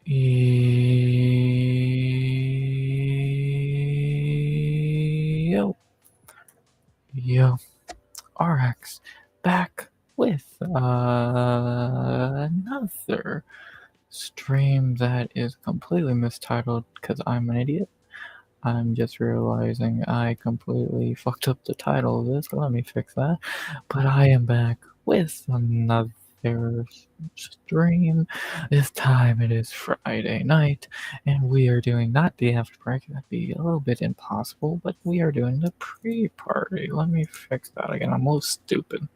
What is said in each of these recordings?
Yo, yo, RX back with another stream that is completely mistitled because I'm an idiot. I'm just realizing I completely fucked up the title of this. Let me fix that. But I am back with another stream. This time it is Friday night, and we are doing not the after party. That'd be a little bit impossible, but we are doing the pre-party. Let me fix that again. I'm a little stupid.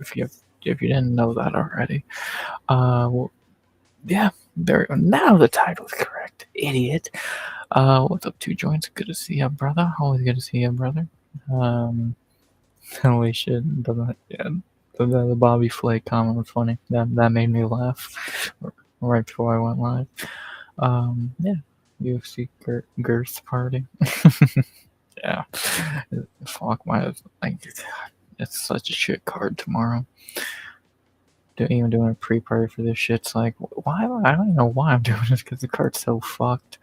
If you didn't know that already. Well, yeah, there we go. Now the title is correct, idiot. What's up, 2 joints? Good to see ya, brother. Always good to see ya, brother. Holy shit, yeah, the Bobby Flay comment was funny. That made me laugh right before I went live. Yeah, UFC Girth Party. Yeah, fuck my, like, it's such a shit card tomorrow. Even doing a pre-party for this shit's like, why? I don't even know why I'm doing this because the card's so fucked.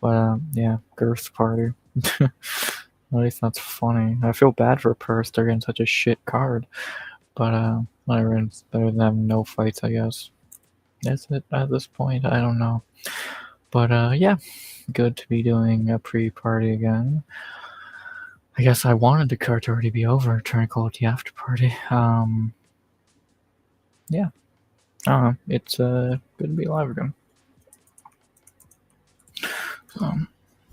But yeah, Girth Party. At least that's funny. I feel bad for Purse. They're getting such a shit card. But whatever. It's better than having no fights, I guess. Is it at this point? I don't know. But yeah, good to be doing a pre-party again. I guess I wanted the card to already be over, trying to call it the after party. Yeah. It's good to be alive again. Even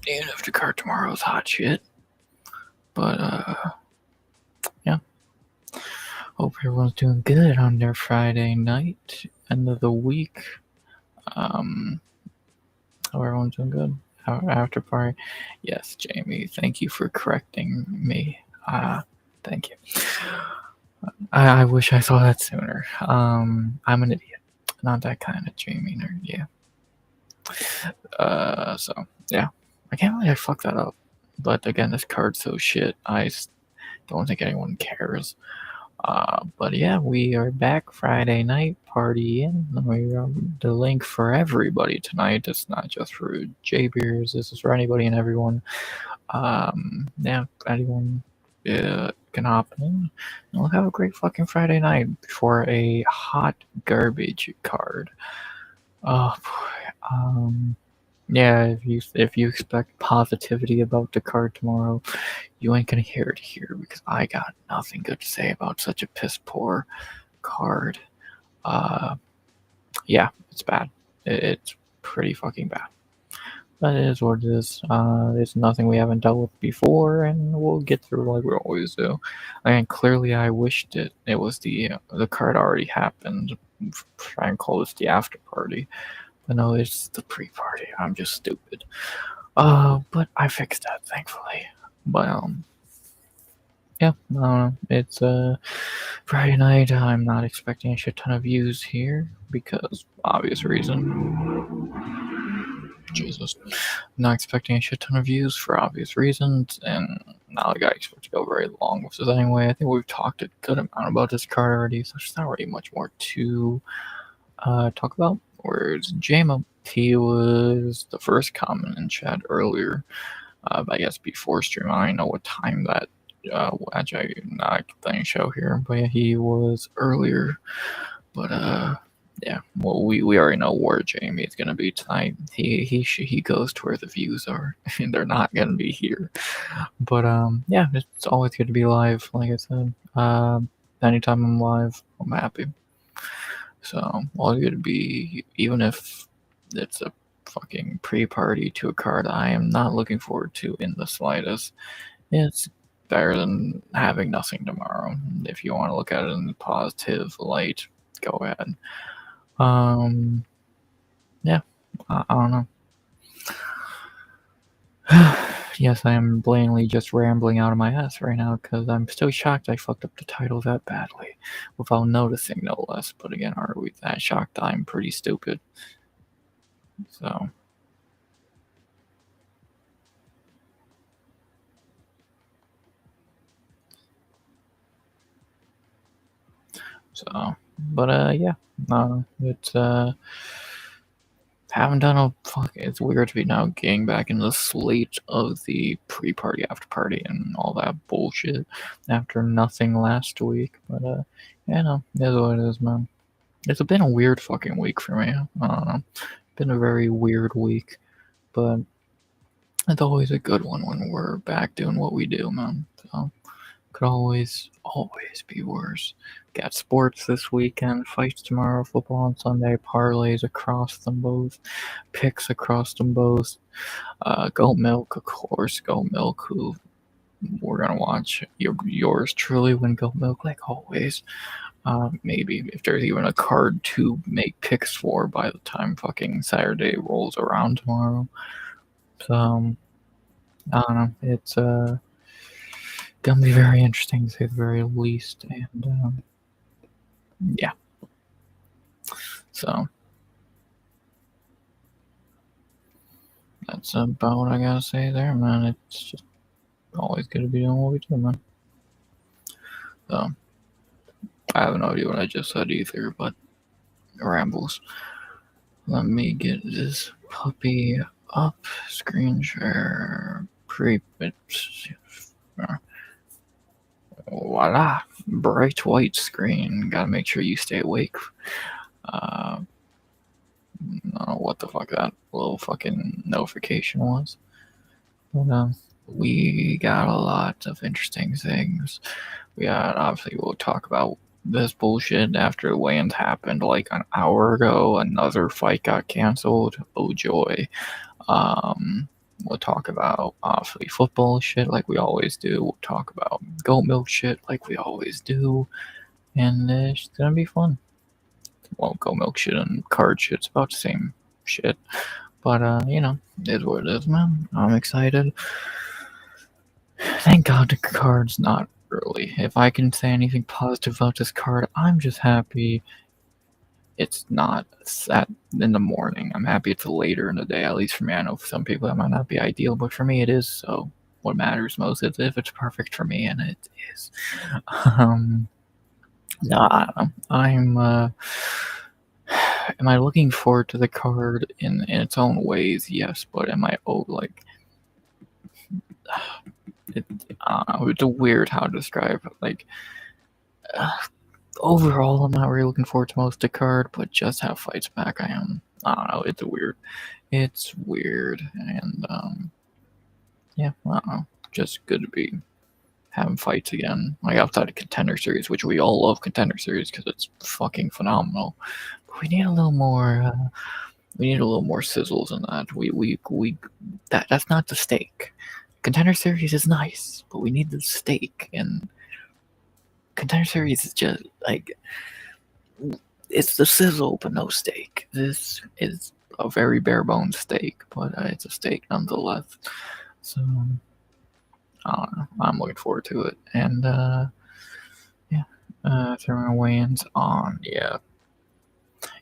if the card tomorrow is hot shit. But yeah. Hope everyone's doing good on their Friday night, end of the week. Hope everyone's doing good. After party. Yes, Jamie, thank you for correcting me. Thank you. I wish I saw that sooner. I'm an idiot. Not that kind of Jamie nerd, yeah. So, yeah. I can't believe I fucked that up. But again, this card's so shit, I don't think anyone cares. But yeah, we are back Friday night partying. We the link for everybody tonight. It's not just for J-Beers. This is for anybody and everyone. Yeah, anyone can hop in. And we'll have a great fucking Friday night for a hot garbage card. Oh boy. Yeah, if you expect positivity about the card tomorrow, you ain't gonna hear it here because I got nothing good to say about such a piss poor card. Yeah, it's bad. It's pretty fucking bad. But it is what it is. It's nothing we haven't dealt with before, and we'll get through like we always do. And clearly, I wished it was the card already happened. Try and call this the after party. But no, it's the pre-party. I'm just stupid. But I fixed that, thankfully. But yeah, it's Friday night. I'm not expecting a shit ton of views here because obvious reason. Jesus, not expecting a shit ton of views for obvious reasons, and not like I expect to go very long with this anyway. I think we've talked a good amount about this card already, so there's not really much more to talk about. Whereas JMO, he was the first comment in chat earlier. I guess before stream. I don't know what time that actually not playing show here, but yeah, he was earlier. But yeah, well, we already know where Jamie is gonna be tonight. He goes to where the views are, and they're not gonna be here. But yeah, it's always good to be live. Like I said, anytime I'm live, I'm happy. So all good to be, even if it's a fucking pre-party to a card I am not looking forward to in the slightest. It's better than having nothing tomorrow. If you want to look at it in the positive light, go ahead. Yeah, I don't know. Yes, I am blatantly just rambling out of my ass right now because I'm still shocked I fucked up the title that badly without noticing, no less. But again, are we that shocked? I'm pretty stupid. So. But yeah, it's haven't done a fuck. It's weird to be now getting back in the slate of the pre-party, after party, and all that bullshit after nothing last week. But yeah, no, it is what it is, man. It's been a weird fucking week for me. I don't know. Been a very weird week, but it's always a good one when we're back doing what we do, man. So could always be worse. Got sports this weekend, fights tomorrow, football on Sunday, parlays across them both, picks across them both. Goat Milk, of course, Goat Milk, who we're gonna watch yours truly win Goat Milk like always. Maybe if there's even a card to make picks for by the time fucking Saturday rolls around tomorrow. So I don't know. It's gonna be very interesting to say the very least, and yeah. So that's about what I gotta say there, man. It's just always good to be doing what we do, man. So I have no idea what I just said either, but rambles. Let me get this puppy up. Screen share. Voila! Bright white screen. Gotta make sure you stay awake. I don't know what the fuck that little fucking notification was. But we got a lot of interesting things. We got, obviously, we'll talk about this bullshit after the weigh-ins happened like an hour ago. Another fight got canceled. Oh joy. We'll talk about obviously football shit like we always do. We'll talk about goat milk shit like we always do. And it's gonna be fun. Well, goat milk shit and card shit's about the same shit. But you know, it is what it is, man. I'm excited. Thank God the card's not early. If I can say anything positive about this card, I'm just happy it's not that in the morning. I'm happy it's later in the day, at least for me. I know for some people that might not be ideal, but for me it is. So what matters most is if it's perfect for me, and it is. No, I don't know. Am I looking forward to the card in its own ways? Yes, but am I like it? I don't know. It's weird how to describe it. Like overall, I'm not really looking forward to most of the card, but just have fights back, I am. I don't know. It's weird. It's weird, and yeah, I don't know. Just good to be having fights again, like outside of Contender Series, which we all love Contender Series because it's fucking phenomenal. But we need a little more. We need a little more sizzles in that. That's not the steak. Contender Series is nice, but we need the steak, and Contender Series is just like it's the sizzle, but no steak. This is a very bare bones steak, but it's a steak nonetheless. So I don't know. I'm looking forward to it, and yeah, throwing weigh-ins on.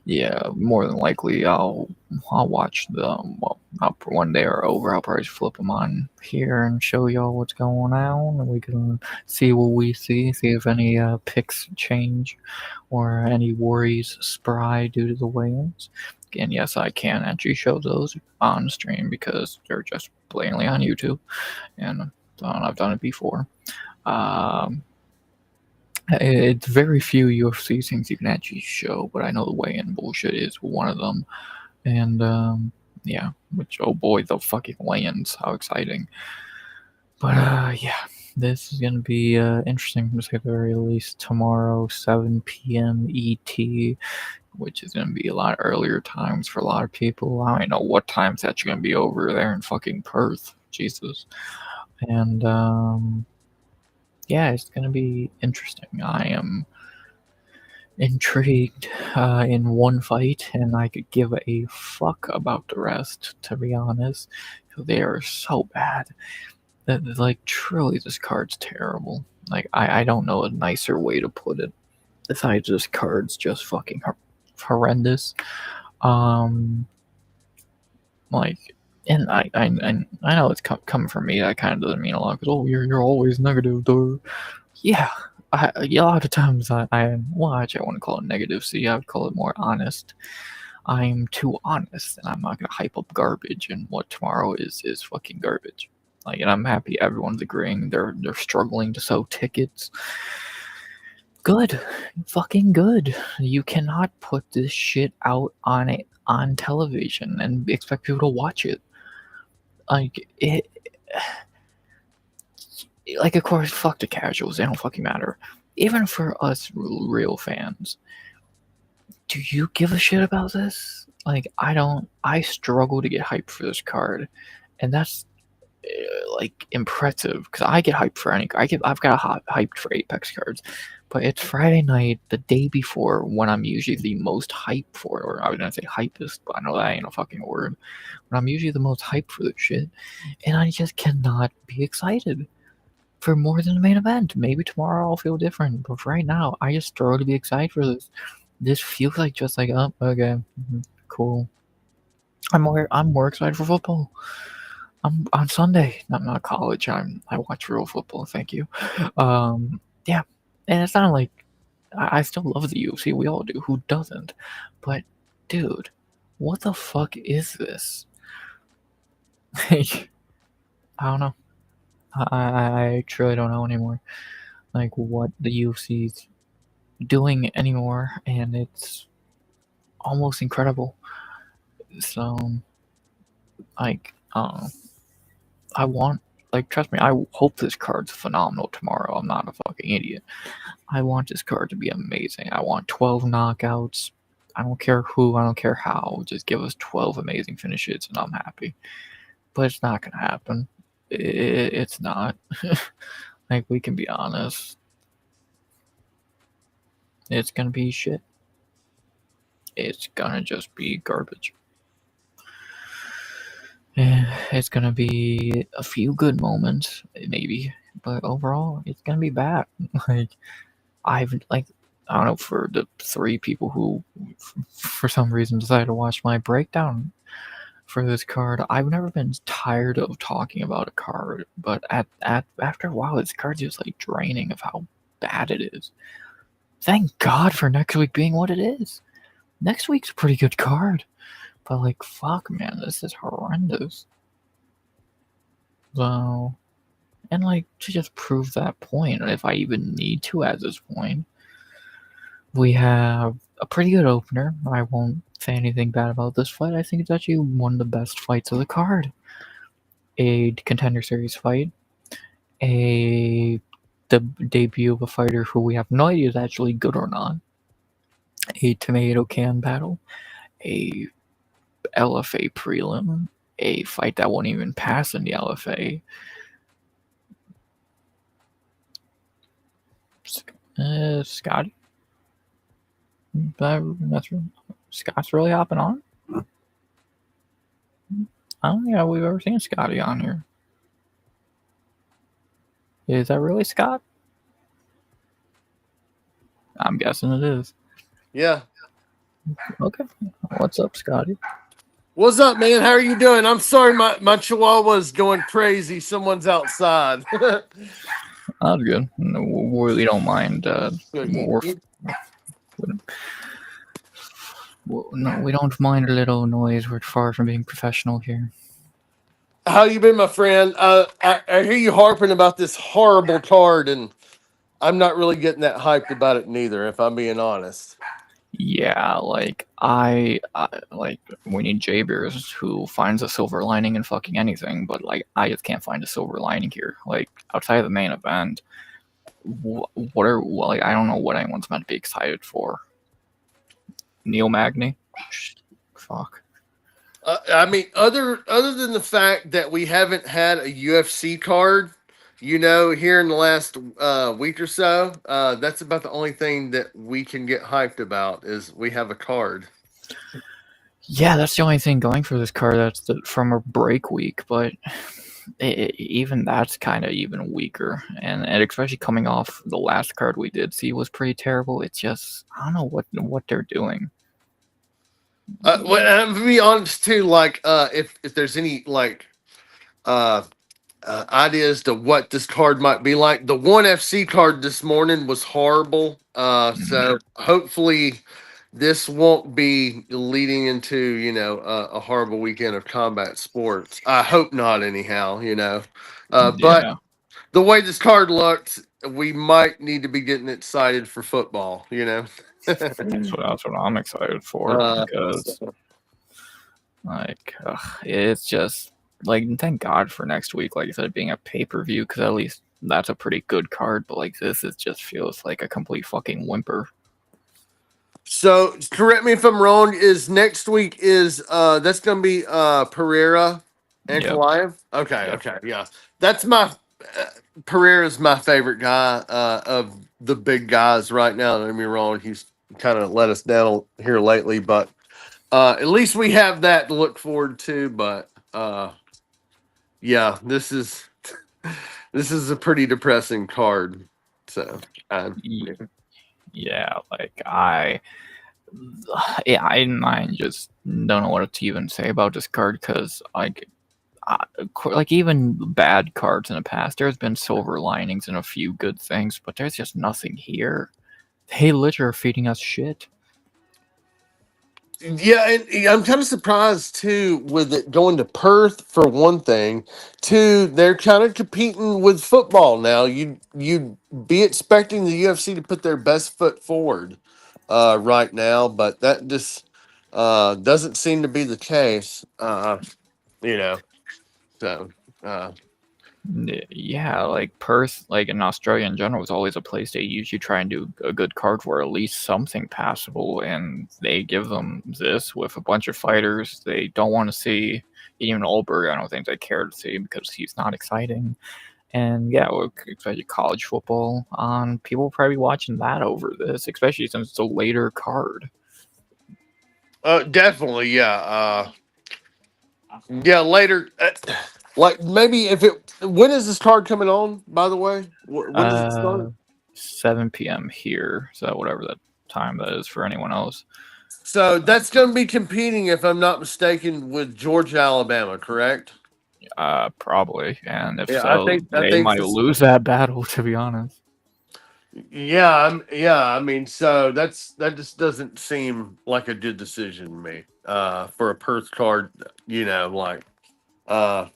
Yeah, more than likely I'll watch them. Well, one day or over, I'll probably flip them on here and show y'all what's going on, and we can see what we see if any picks change or any worries spry due to the weigh-ins. Again, yes, I can actually show those on stream because they're just blatantly on YouTube, and I've done it before. It's very few UFC things you can actually show, but I know the weigh-in bullshit is one of them. And yeah, which, oh boy, the fucking weigh-ins, how exciting. But yeah, this is gonna be interesting to say the very least. Tomorrow, 7 p.m. ET, which is gonna be a lot earlier times for a lot of people. I don't know what time's actually gonna be over there in fucking Perth. Jesus. And yeah, it's gonna be interesting. I am intrigued in one fight, and I could give a fuck about the rest, to be honest. They are so bad that, like, truly, this card's terrible. Like, I don't know a nicer way to put it. Besides, this card's just fucking horrendous. Like, and I know it's coming from me. That kind of doesn't mean a lot because you're always negative, though. Yeah, a lot of times I well, actually, I want to call it negative. See, I would call it more honest. I'm too honest, and I'm not gonna hype up garbage. And what tomorrow is fucking garbage. Like, and I'm happy everyone's agreeing. They're struggling to sell tickets. Good, fucking good. You cannot put this shit out on television and expect people to watch it. Like it. Like, of course, fuck the casuals. They don't fucking matter. Even for us real fans, do you give a shit about this? Like, I don't. I struggle to get hyped for this card, and that's like impressive because I get hyped for any. I've got hyped for Apex cards, but it's Friday night, the day before, when I'm usually the most hyped for, or I was gonna say hypest, but I know that ain't a fucking word. When I'm usually the most hyped for this shit, and I just cannot be excited for more than the main event. Maybe tomorrow I'll feel different, but for right now, I just struggle to be excited for this. This feels like just like, oh, okay, cool. I'm more excited for football. I'm on Sunday. I'm not college. I watch real football. Thank you. Yeah, and it's not like I still love the UFC. We all do. Who doesn't? But dude, what the fuck is this? Like, I don't know. I truly don't know anymore. Like, what the UFC's doing anymore, and it's almost incredible. So, like, I want, like, trust me, I hope this card's phenomenal tomorrow. I'm not a fucking idiot. I want this card to be amazing. I want 12 knockouts. I don't care who, I don't care how. Just give us 12 amazing finishes, and I'm happy. But it's not gonna happen. It's not. Like, we can be honest. It's gonna be shit. It's gonna just be garbage. It's gonna be a few good moments, maybe, but overall, it's gonna be bad. Like, I don't know, for the 3 people who, for some reason, decided to watch my breakdown for this card, I've never been tired of talking about a card, but after a while, this card's just, like, draining of how bad it is. Thank God for next week being what it is. Next week's a pretty good card. But, like, fuck, man, this is horrendous. So, and, like, to just prove that point, if I even need to at this point, we have a pretty good opener. I won't say anything bad about this fight. I think it's actually one of the best fights of the card. A Contender Series fight. The debut of a fighter who we have no idea is actually good or not. A tomato can battle. A LFA prelim, a fight that won't even pass in the LFA. Scotty? Scott's really hopping on? I don't think we've ever seen Scotty on here. Is that really Scott? I'm guessing it is. Yeah. Okay. What's up, Scotty? What's up, man? How are you doing? I'm sorry, my chihuahua's going crazy. Someone's outside. That's good. No, we don't mind. No, we don't mind a little noise. We're far from being professional here. How you been, my friend? I hear you harping about this horrible card, and I'm not really getting that hyped about it neither, if I'm being honest. Yeah, like I like, we need J-Beers who finds a silver lining in fucking anything, but like I just can't find a silver lining here. Like, outside of the main event, like, I don't know what anyone's meant to be excited for. Neil Magny, fuck. I mean, other than the fact that we haven't had a UFC card, here in the last week or so, that's about the only thing that we can get hyped about is we have a card. Yeah, that's the only thing going for this card. That's from a break week, but even that's kind of even weaker, and especially coming off the last card we did see was pretty terrible. It's just, I don't know what they're doing. Well, and to be honest too, like if there's any like ideas to what this card might be like, the ONE FC card this morning was horrible. So hopefully this won't be leading into a horrible weekend of combat sports. I hope not, anyhow. But Yeah, the way this card looks, we might need to be getting excited for football. that's what I'm excited for uh, because it's just like thank God for next week. Like I said, being a pay per view because at least that's a pretty good card. But like this, it just feels like a complete fucking whimper. So correct me if I'm wrong. Is next week is that's gonna be Pereira and Yep, Kalaev? Okay, yep. okay, yeah. That's my Pereira's my favorite guy of the big guys right now. Don't get me wrong. He's kind of let us down here lately, but at least we have that to look forward to. But yeah, this is a pretty depressing card. So Y- Yeah, like I just don't know what to even say about this card because like even bad cards in the past, there's been silver linings and a few good things, but there's just nothing here. They literally are feeding us shit. Yeah, and I'm kind of surprised too with it going to Perth for one thing. Two, they're kind of competing with football now. You'd be expecting the UFC to put their best foot forward right now, but that just doesn't seem to be the case. You know, so uh, Yeah, like Perth, like in Australia in general, is always a place they usually try and do a good card for at least something passable, and they give them this with a bunch of fighters they don't want to see. Even Olberg, I don't think they care to see because he's not exciting. And yeah, we're expecting college football. People will probably be watching that over this, especially since it's a later card. definitely, yeah. Yeah, later. Like maybe if it. When is this card coming on? By the way, when does it start? Uh, 7 p.m. here, so whatever that time that is for anyone else. So that's going to be competing, if I'm not mistaken, with Georgia, Alabama. Correct? Probably, and if Yeah, so, I they think might this. lose that battle. To be honest, Yeah, yeah. I mean, so that just doesn't seem like a good decision to me. For a Perth card, like uh,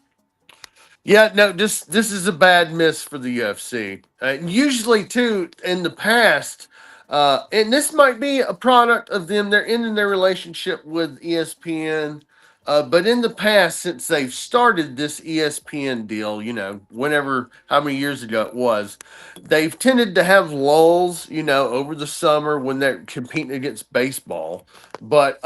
yeah, no, this is a bad miss for the UFC. Usually, too, in the past, and this might be a product of them. They're ending their relationship with ESPN, but in the past, since they've started this ESPN deal, whenever how many years ago it was, they've tended to have lulls, over the summer when they're competing against baseball, but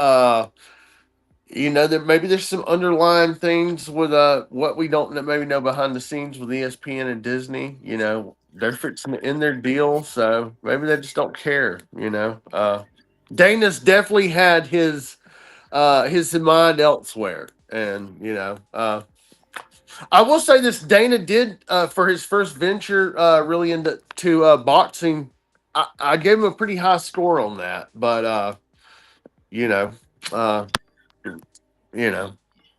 that maybe there's some underlying things with what we don't maybe know behind the scenes with ESPN and Disney. They're fixing to end their deal, so maybe they just don't care. Dana's definitely had his mind elsewhere, and I will say this: Dana did for his first venture really into boxing. I gave him a pretty high score on that, but you know. Uh, you know.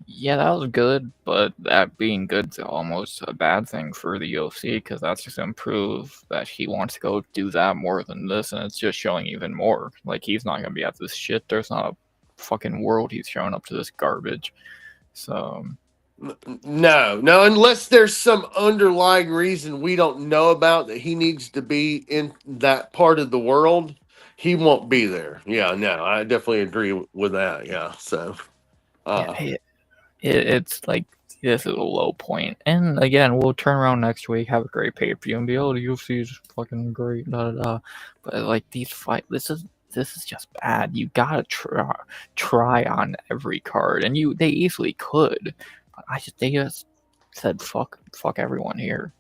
yeah, that was good, but that being good is almost a bad thing for the UFC because that's just gonna prove that he wants to go do that more than this, and it's just showing even more. Like he's not gonna be at this shit. There's not a fucking world he's showing up to this garbage. So No, no, unless there's some underlying reason we don't know about that he needs to be in that part of the world, he won't be there. Yeah, no, I definitely agree with that. Yeah, so yeah, uh it's like this is a low point. And again, we'll turn around next week, have a great pay per view, and be oh the UFC is fucking great, da da da. But like these fight, this is just bad. You gotta try on every card, and they easily could, but they just said fuck everyone here.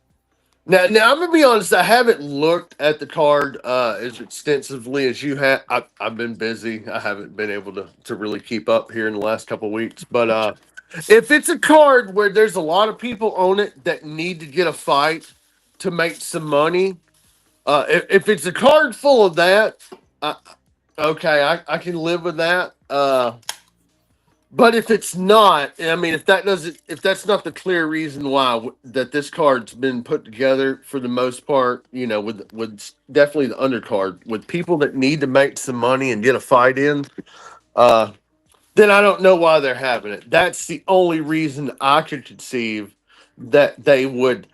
now I'm gonna be honest. I haven't looked at the card as extensively as you have. I've been busy. I haven't been able to really keep up here in the last couple of weeks. But if it's a card where there's a lot of people on it that need to get a fight to make some money, if it's a card full of that, uh, okay, I can live with that. But if it's not, I mean, if that's not the clear reason why that this card's been put together for the most part, with definitely the undercard with people that need to make some money and get a fight in, uh, then I don't know why they're having it. That's the only reason I could conceive that they would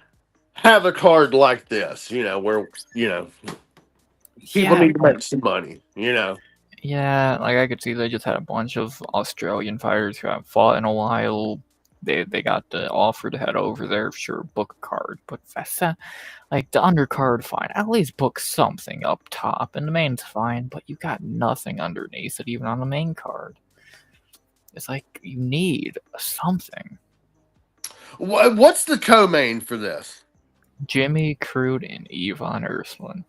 have a card like this, where people Yeah, need to make some money. yeah, like I could see they just had a bunch of Australian fighters who haven't fought in a while. They got the offer to head over there, sure, book a card, but that's like the undercard, fine. At least book something up top, and the main's fine, but you got nothing underneath it, even on the main card. It's like you need something. What's the co-main for this? Jimmy Crude and Yvonne Urslan.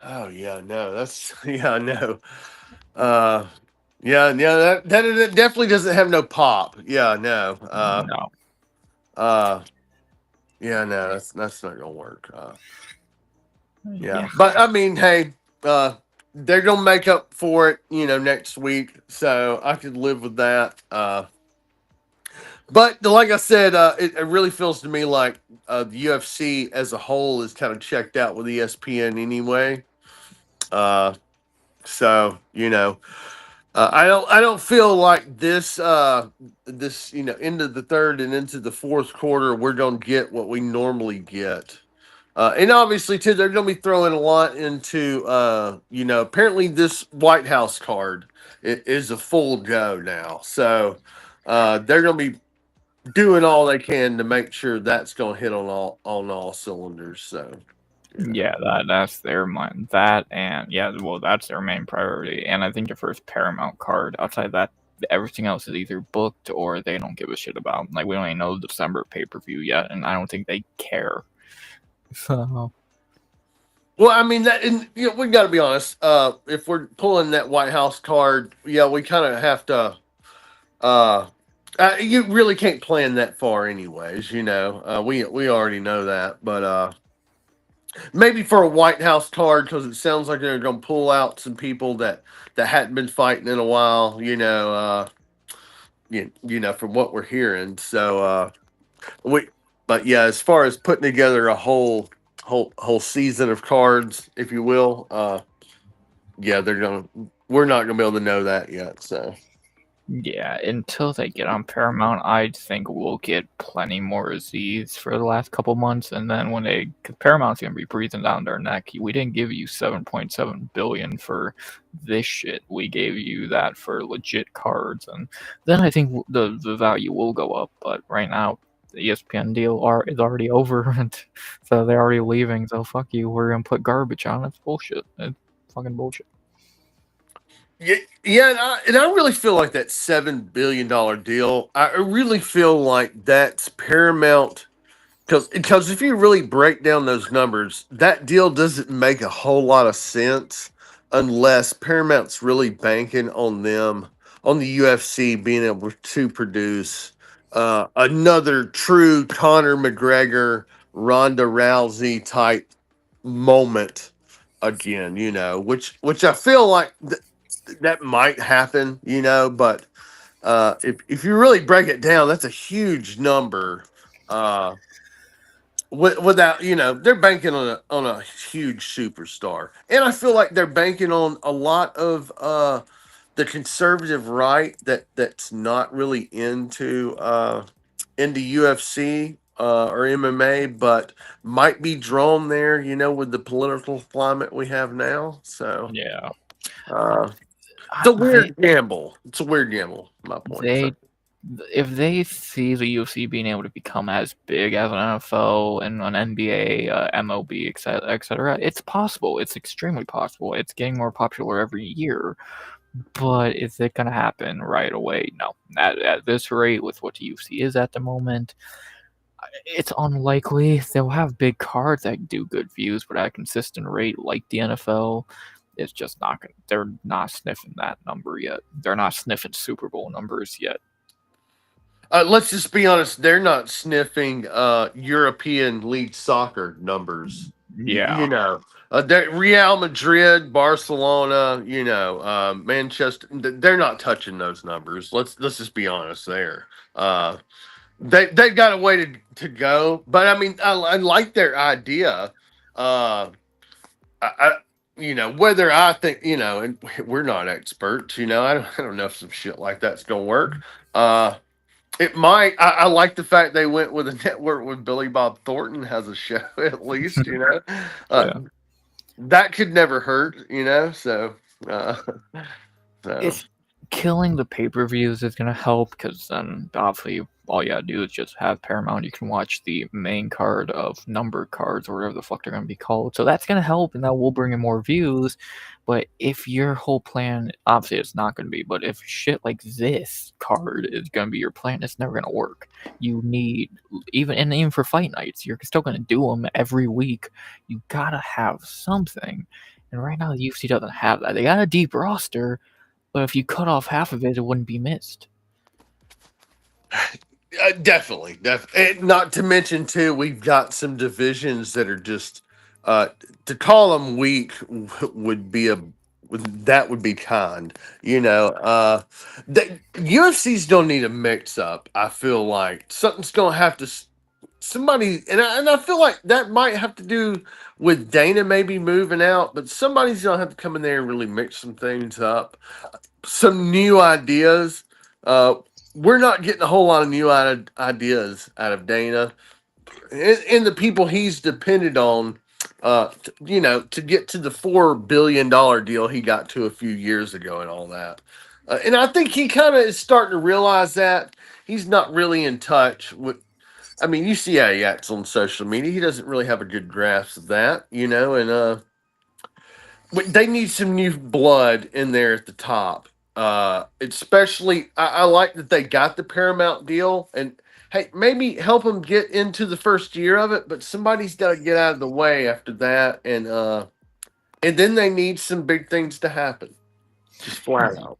Oh yeah, no, that's yeah, no. Uh yeah, that it definitely doesn't have no pop. Yeah, no. No. Uh yeah, no, that's not gonna work. Yeah. Yeah. But I mean, hey, they're gonna make up for it, next week. So I could live with that. But like I said, it really feels to me like the UFC as a whole is kind of checked out with ESPN anyway. Uh so, I don't feel like this into the third and into the fourth quarter we're gonna get what we normally get. And obviously too, they're gonna be throwing a lot into apparently this White House card is a full go now. So they're gonna be doing all they can to make sure that's gonna hit on all cylinders. So Yeah, that's their mind. That and yeah, well, that's their main priority. And I think the first Paramount card, outside that, everything else is either booked or they don't give a shit about. Like we don't even know the December pay per view yet, and I don't think they care. So well, I mean that, and we got to be honest. If we're pulling that White House card, yeah, we kind of have to. Uh, you really can't plan that far, anyways. We already know that, but maybe for a White House card because it sounds like they're going to pull out some people that hadn't been fighting in a while. From what we're hearing. So we, but yeah, as far as putting together a whole season of cards, if you will, yeah, we're not gonna be able to know that yet. So yeah, until they get on Paramount, I think we'll get plenty more of these for the last couple months, and then when cause Paramount's gonna be breathing down their neck. We didn't give you 7.7 billion for this shit. We gave you that for legit cards, and then I think the value will go up. But right now, the ESPN deal is already over, and so they're already leaving. So fuck you. We're gonna put garbage on. It's bullshit. It's fucking bullshit. yeah, and I really feel like that $7 billion deal. I really feel like that's Paramount. Because if you really break down those numbers, that deal doesn't make a whole lot of sense unless Paramount's really banking on them, on the UFC being able to produce another true Conor McGregor, Ronda Rousey type moment again. Which I feel like that might happen. But if you really break it down, that's a huge number. Without they're banking on a huge superstar, and I feel like they're banking on a lot of the conservative right that's not really into UFC or MMA, but might be drawn there, with the political climate we have now. So Yeah. uh, it's a weird gamble. It's a weird gamble. My point. So. They if they see the UFC being able to become as big as an NFL and an NBA, MLB, etc., it's possible. It's extremely possible. It's getting more popular every year. But is it going to happen right away? No. At this rate, with what the UFC is at the moment, it's unlikely. They'll have big cards that do good views, but at a consistent rate, like the NFL, it's just not going. They're not sniffing that number yet. They're not sniffing Super Bowl numbers yet. Let's just be honest. They're not sniffing European League soccer numbers. You Yeah, know, Real Madrid, Barcelona, Manchester. They're not touching those numbers. Let's just be honest there. Uh, they got a way to go, but I mean, I like their idea. Uh, I whether I think and we're not experts. I don't know if some shit like that's gonna work. Uh, it might. I like the fact they went with a network with Billy Bob Thornton has a show at least. Uh, yeah. that could never hurt. Uh, so It's killing the pay-per-views is gonna help because then obviously all you gotta do is just have Paramount. You can watch the main card of numbered cards or whatever the fuck they're gonna be called. So that's gonna help, and that will bring in more views. But if your whole plan, obviously it's not gonna be, but if shit like this card is gonna be your plan, it's never gonna work. You need even for fight nights, you're still gonna do them every week. You gotta have something. And right now the UFC doesn't have that. They got a deep roster, but if you cut off half of it, it wouldn't be missed. definitely. Not to mention too, we've got some divisions that are just uh, to call them weak would be that would be kind. The UFC's don't need a mix up. I feel like something's gonna have to. Somebody and I feel like that might have to do with Dana maybe moving out, but somebody's gonna have to come in there and really mix some things up, some new ideas. Uh, we're not getting a whole lot of new ideas out of Dana and the people he's depended on. To get to the $4 billion deal he got to a few years ago and all that. And I think he kind of is starting to realize that he's not really in touch with. I mean, you see how he acts on social media. He doesn't really have a good grasp of that. And but they need some new blood in there at the top. Especially, I like that they got the Paramount deal, and hey, maybe help them get into the first year of it. But somebody's got to get out of the way after that, and then they need some big things to happen. Just flat out.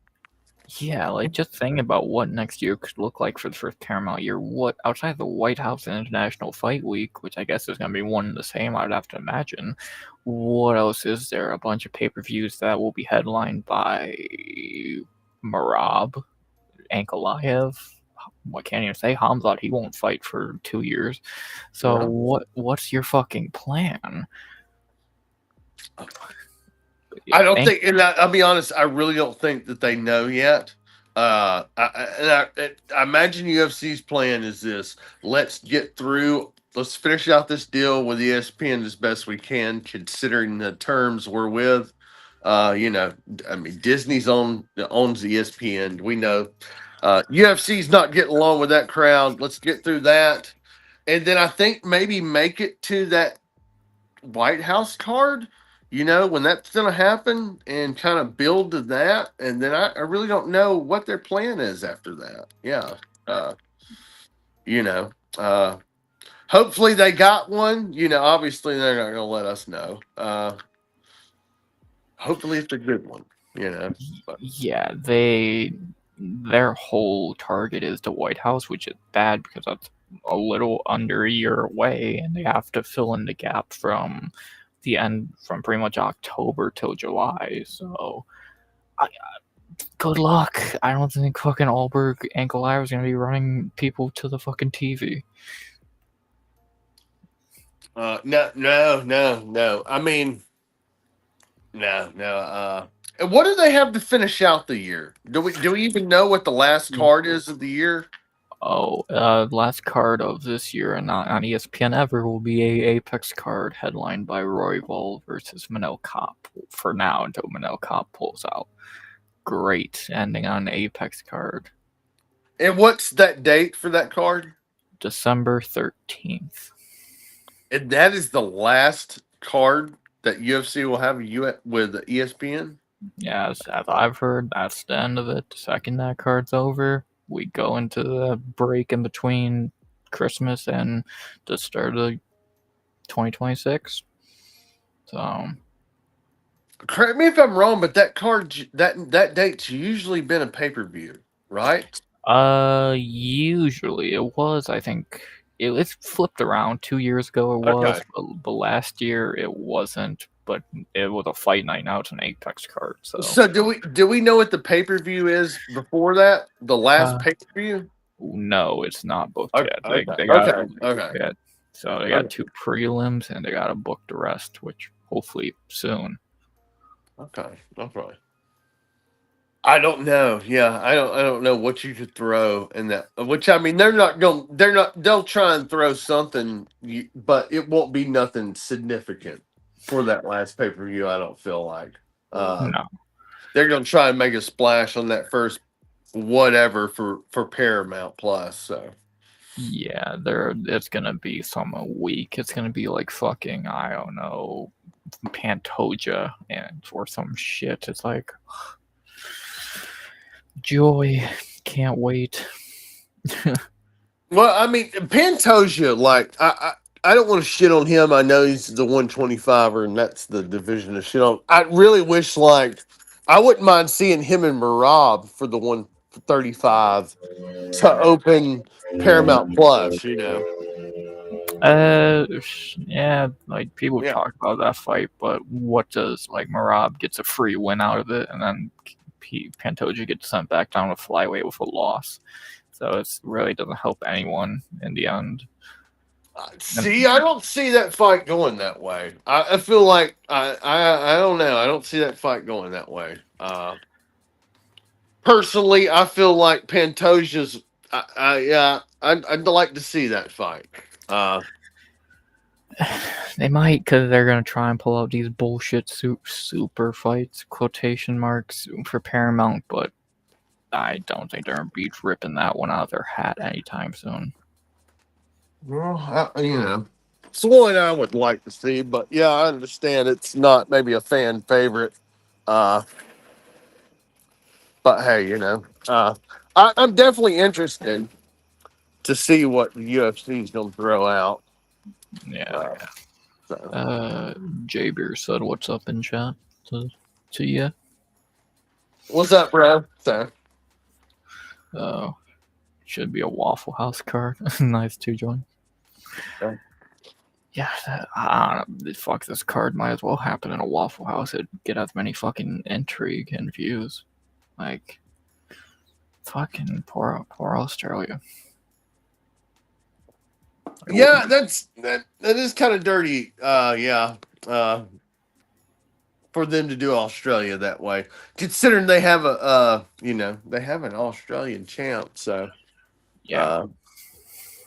Yeah, like just thinking about what next year could look like for the first Paramount year. What outside the White House and International Fight Week, which I guess is going to be one and the same, I'd have to imagine. What else is there? A bunch of pay-per-views that will be headlined by Marab, Ankalaev. I can't even say Hamzat. He won't fight for 2 years. So Yeah. what's your fucking plan? I don't think, and I'll be honest, I really don't think that they know yet. I imagine UFC's plan is this: let's finish out this deal with ESPN as best we can, considering the terms we're with. I mean, owns ESPN. We know UFC's not getting along with that crowd. Let's get through that, and then I think maybe make it to that White House card, when that's going to happen and kind of build to that. And then I really don't know what their plan is after that. Yeah. Uh, you know, uh, hopefully they got one. Obviously they're not going to let us know. Hopefully it's a good one. But, Yeah, their whole target is the White House, which is bad because that's a little under a year away, and they have to fill in the gap from pretty much October till July. So, good luck. I don't think fucking Alberg Ankalaev is gonna be running people to the fucking TV. no, no, no, no. I mean, no, no. And what do they have to finish out the year? Do we even know what the last card is of the year? Oh, last card of this year and not on ESPN ever will be a Apex card headlined by Royval versus Manel Kopp for now until Manel Kopp pulls out. Great ending on Apex card. And what's that date for that card? December 13th. And that is the last card that UFC will have with ESPN. Yes, as I've heard, that's the end of it. The second that card's over, we go into the break in between Christmas and the start of 2026. So, Correct me if I'm wrong, but that card that date's usually been a pay per view, right? usually it was, I think, it's flipped around. 2 years ago it Okay. was, but last year it wasn't. But it was a fight night. Now it's an Apex card. So So do we know what the pay-per-view is before that? The last uh, pay-per-view? no, it's not booked Okay, yet. They okay, they got okay, okay, yeah. So they got okay. two prelims and they got to book the rest, which hopefully soon. Okay. Okay. I don't know. Yeah, I don't know what you could throw in that. Which I mean, they're not going. They're not. They'll try and throw something, but it won't be nothing significant for that last pay per view. I don't feel like. Uh, No. they're going to try and make a splash on that first whatever for Paramount Plus. So Yeah, it's gonna be some week. It's gonna be like fucking I don't know, Pantoja and or some shit. It's like joy, can't wait. well, I mean, Pantoja, like I don't want to shit on him. I know he's the 125er, and that's the division to shit on. I really wish, like, I wouldn't mind seeing him and Marab for the 135 to open Paramount Plus. Yeah, like people Yeah. talk about that fight, but what does like Marab gets a free win out of it, and then Pantoja gets sent back down to flyweight with a loss. So it really doesn't help anyone in the end. And See, I don't see that fight going that way. I feel like I don't know. I don't see that fight going that way. Personally, I feel like Pantoja's. Yeah, I'd like to see that fight. they might, because they're gonna try and pull out these bullshit super fights, quotation marks, for Paramount, but I don't think they're gonna be ripping that one out of their hat anytime soon. Well, it's the one I would like to see, but yeah, I understand it's not maybe a fan favorite. Uh, but hey, I'm definitely interested to see what the UFC is going to throw out. Yeah. Uh, so. J Beer said, "What's up in chat?" To you. What's up, bro? So, Uh, should be a Waffle House card. Nice to join. okay. Yeah, I don't know. Fuck, this card might as well happen in a Waffle House. It'd get as many fucking intrigue and views. Like, fucking poor Australia. Yeah, that is kind of dirty. Yeah. For them to do Australia that way, considering they have they have an Australian champ. So, Yeah, uh,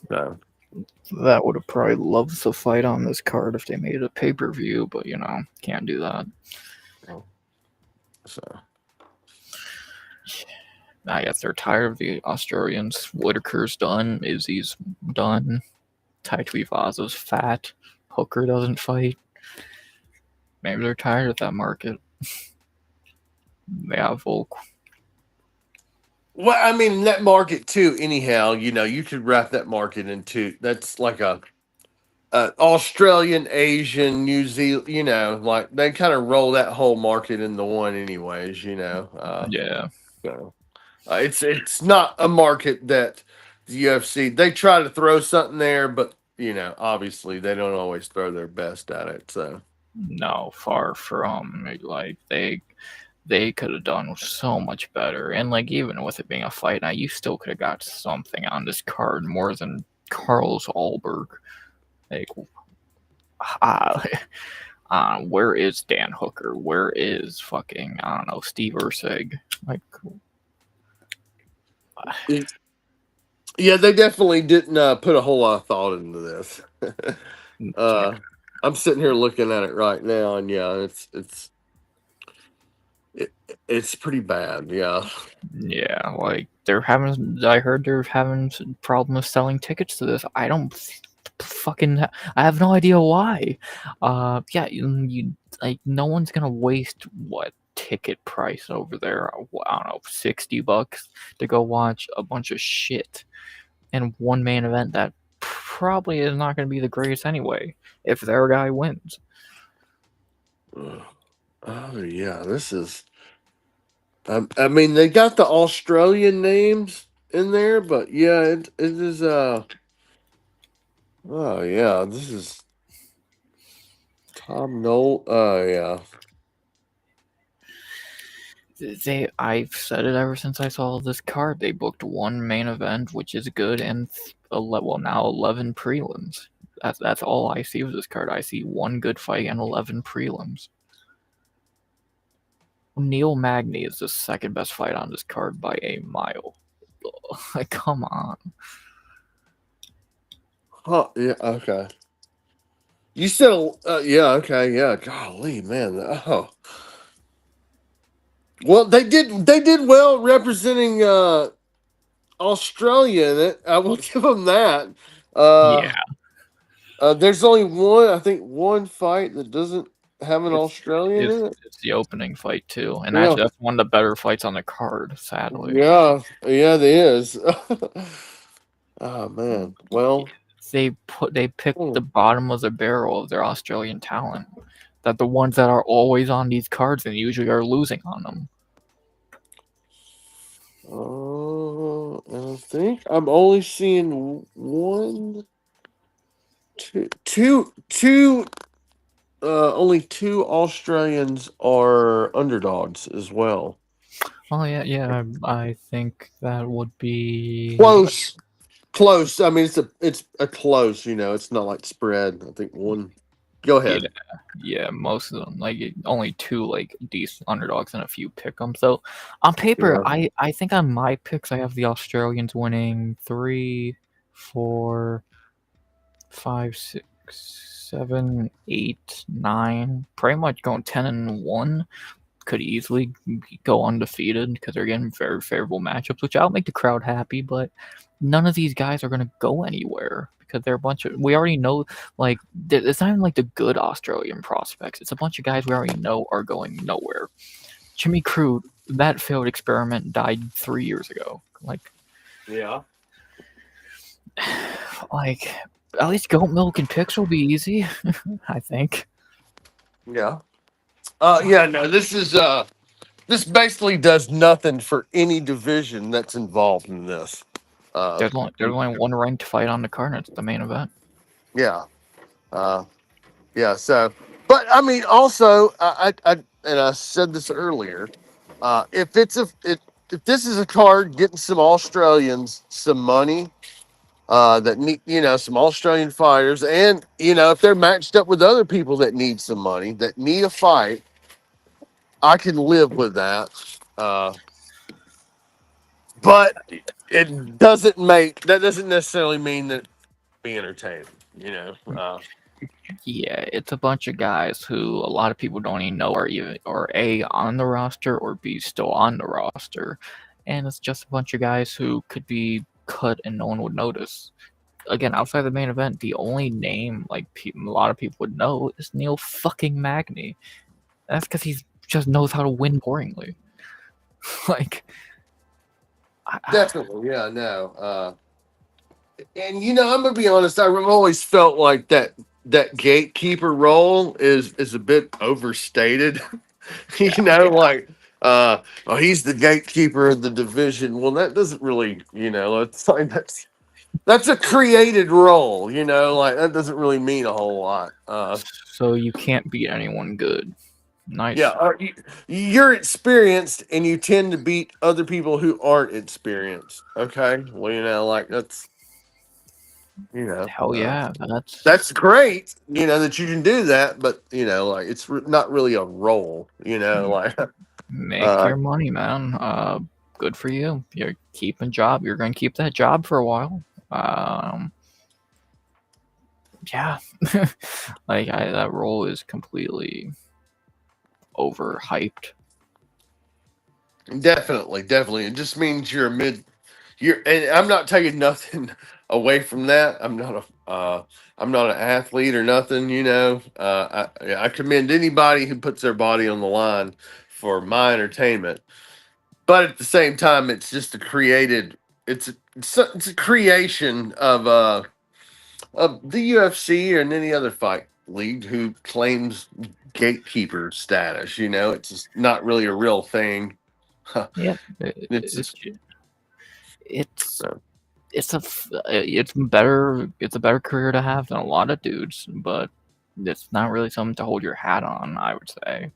so that would have probably loved to fight on this card if they made it a pay per view, but can't do that. so. I guess they're tired of the Australians. Whitaker's done. Izzy's done. Tai Tuivasa's fat. Hooker doesn't fight. Maybe they're tired of that market. They have Volk. Well, I mean that market too. Anyhow, you could wrap that market into that's like a Australian, Asian, New Zealand. Like they kind of roll that whole market into one, anyways. Yeah. So it's not a market that the UFC they try to throw something there, but obviously they don't always throw their best at it. So No, far from. Like they could have done so much better. And like even with it being a fight night, you still could have got something on this card more than Carlos Alberg. Like where is Dan Hooker? Where is fucking I don't know Steve Ursig? Like yeah, they definitely didn't put a whole lot of thought into this. I'm sitting here looking at it right now, and yeah, it's pretty bad. Yeah. yeah, like they're having. I heard they're having problems selling tickets to this. I don't fucking. I have no idea why. Yeah, you like no one's gonna waste what ticket price over there. I don't know, $60 to go watch a bunch of shit in one main event that probably is not going to be the greatest anyway. If their guy wins. Oh yeah, this is. I mean, they got the Australian names in there, but yeah, it is. Oh yeah, this is Tom Knoll. Oh yeah. I've said it ever since I saw this card. They booked one main event, which is good, and now 11 prelims. That's all I see with this card. I see one good fight and 11 prelims. Neil Magny is the second best fight on this card by a mile. Like, come on. Huh, yeah, okay. You said, yeah, okay, yeah. Golly, man. Oh, well, they did well representing Australia in it. I will give them that. Yeah, There's only one, I think, one fight that doesn't have an it's Australian it's in it. it's the opening fight too, and Yeah, actually that's one of the better fights on the card. Sadly, yeah, it is. Oh man. Well, they picked hmm. the bottom of the barrel of their Australian talent. That the ones that are always on these cards and usually are losing on them. And I think I'm only seeing one, two. Only two Australians are underdogs as well. Oh yeah. I think that would be Close, close. I mean, it's a close. It's not like spread. I think one. Go yeah, ahead. yeah. Most of them, like only two, like decent underdogs and a few pick 'em. So on paper, Yeah. I think on my picks, I have the Australians winning 3, 4, 5, 6, 7, 8, 9. Pretty much going 10-1. Could easily go undefeated because they're getting very favorable matchups, which I'll make the crowd happy. But none of these guys are gonna go anywhere because they're a bunch of. We already know, like it's not even like the good Australian prospects. It's a bunch of guys we already know are going nowhere. Jimmy Crute, that failed experiment died 3 years ago. Yeah. Like at least goat milk and picks will be easy. I think. Yeah. Yeah. No, this basically does nothing for any division that's involved in this. Uh, There's only one ranked fight on the card, and it's the main event. yeah. Uh, yeah. So, but I mean, also, and I said this earlier. If this is a card getting some Australians some money, that need, some Australian fighters, and if they're matched up with other people that need some money, that need a fight, I can live with that. But that doesn't necessarily mean that be entertaining. Yeah, it's a bunch of guys who a lot of people don't even know are even or A on the roster or B still on the roster. And it's just a bunch of guys who could be cut and no one would notice. Again, outside the main event, the only name like a lot of people would know is Neil fucking Magny. That's because he just knows how to win boringly. like, Definitely, yeah, no. And I'm gonna be honest. I've always felt like that gatekeeper role is a bit overstated. yeah, Like, oh, he's the gatekeeper of the division. Well, that doesn't really, it's like that's a created role. Like that doesn't really mean a whole lot. so you can't beat anyone good. Yeah, Nice. you're experienced, and you tend to beat other people who aren't experienced. Okay, well, like that's you know Hell uh, yeah, that's great. That you can do that, but like it's not really a role. Like make uh, your money, man. Good for you. You're keeping job. You're going to keep that job for a while. Um, yeah, that role is completely overhyped. definitely, it just means you're a mid. And I'm not taking nothing away from that. I'm not an athlete or nothing. I commend anybody who puts their body on the line for my entertainment. But at the same time, it's just a created. It's a creation of the UFC and any other fight league who claims gatekeeper status. It's just not really a real thing. Yeah, It's just it's so. it's a better career to have than a lot of dudes, but it's not really something to hold your hat on, I would say.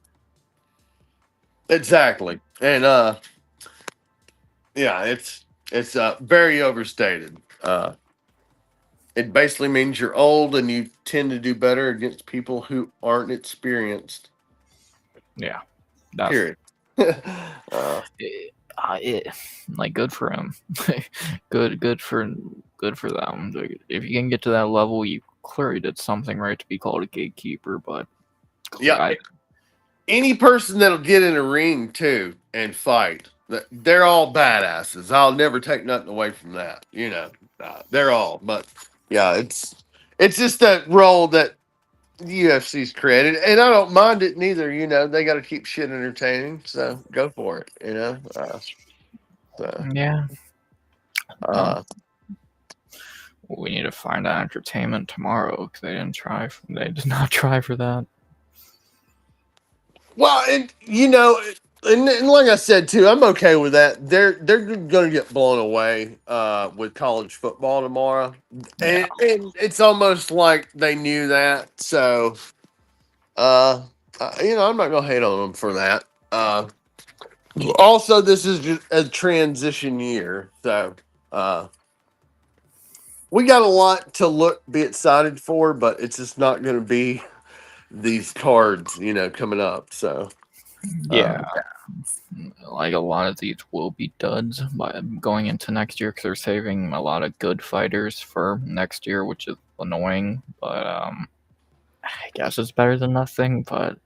Exactly. And yeah, it's very overstated. It basically means you're old and you tend to do better against people who aren't experienced. Yeah, that's Period. it, it, like good for him. Good for them. Like, if you can get to that level, you clearly did something right to be called a gatekeeper. But Yeah, I any person that'll get in a ring too and fight, they're all badasses. I'll never take nothing away from that. They're all. But yeah, it's just that role that the UFC's created, and I don't mind it neither. They got to keep shit entertaining, so go for it. So yeah. Um, uh, we need to find out entertainment tomorrow because they didn't try. They did not try for that. well, and like I said too, I'm okay with that. They're going to get blown away with college football tomorrow, Yeah, and it's almost like they knew that. So, uh, I'm not going to hate on them for that. Also, this is just a transition year, so uh, we got a lot to be excited for, but it's just not going to be these cards, coming up. So, uh, yeah. Like a lot of these will be duds by going into next year because they're saving a lot of good fighters for next year, which is annoying. But I guess it's better than nothing. But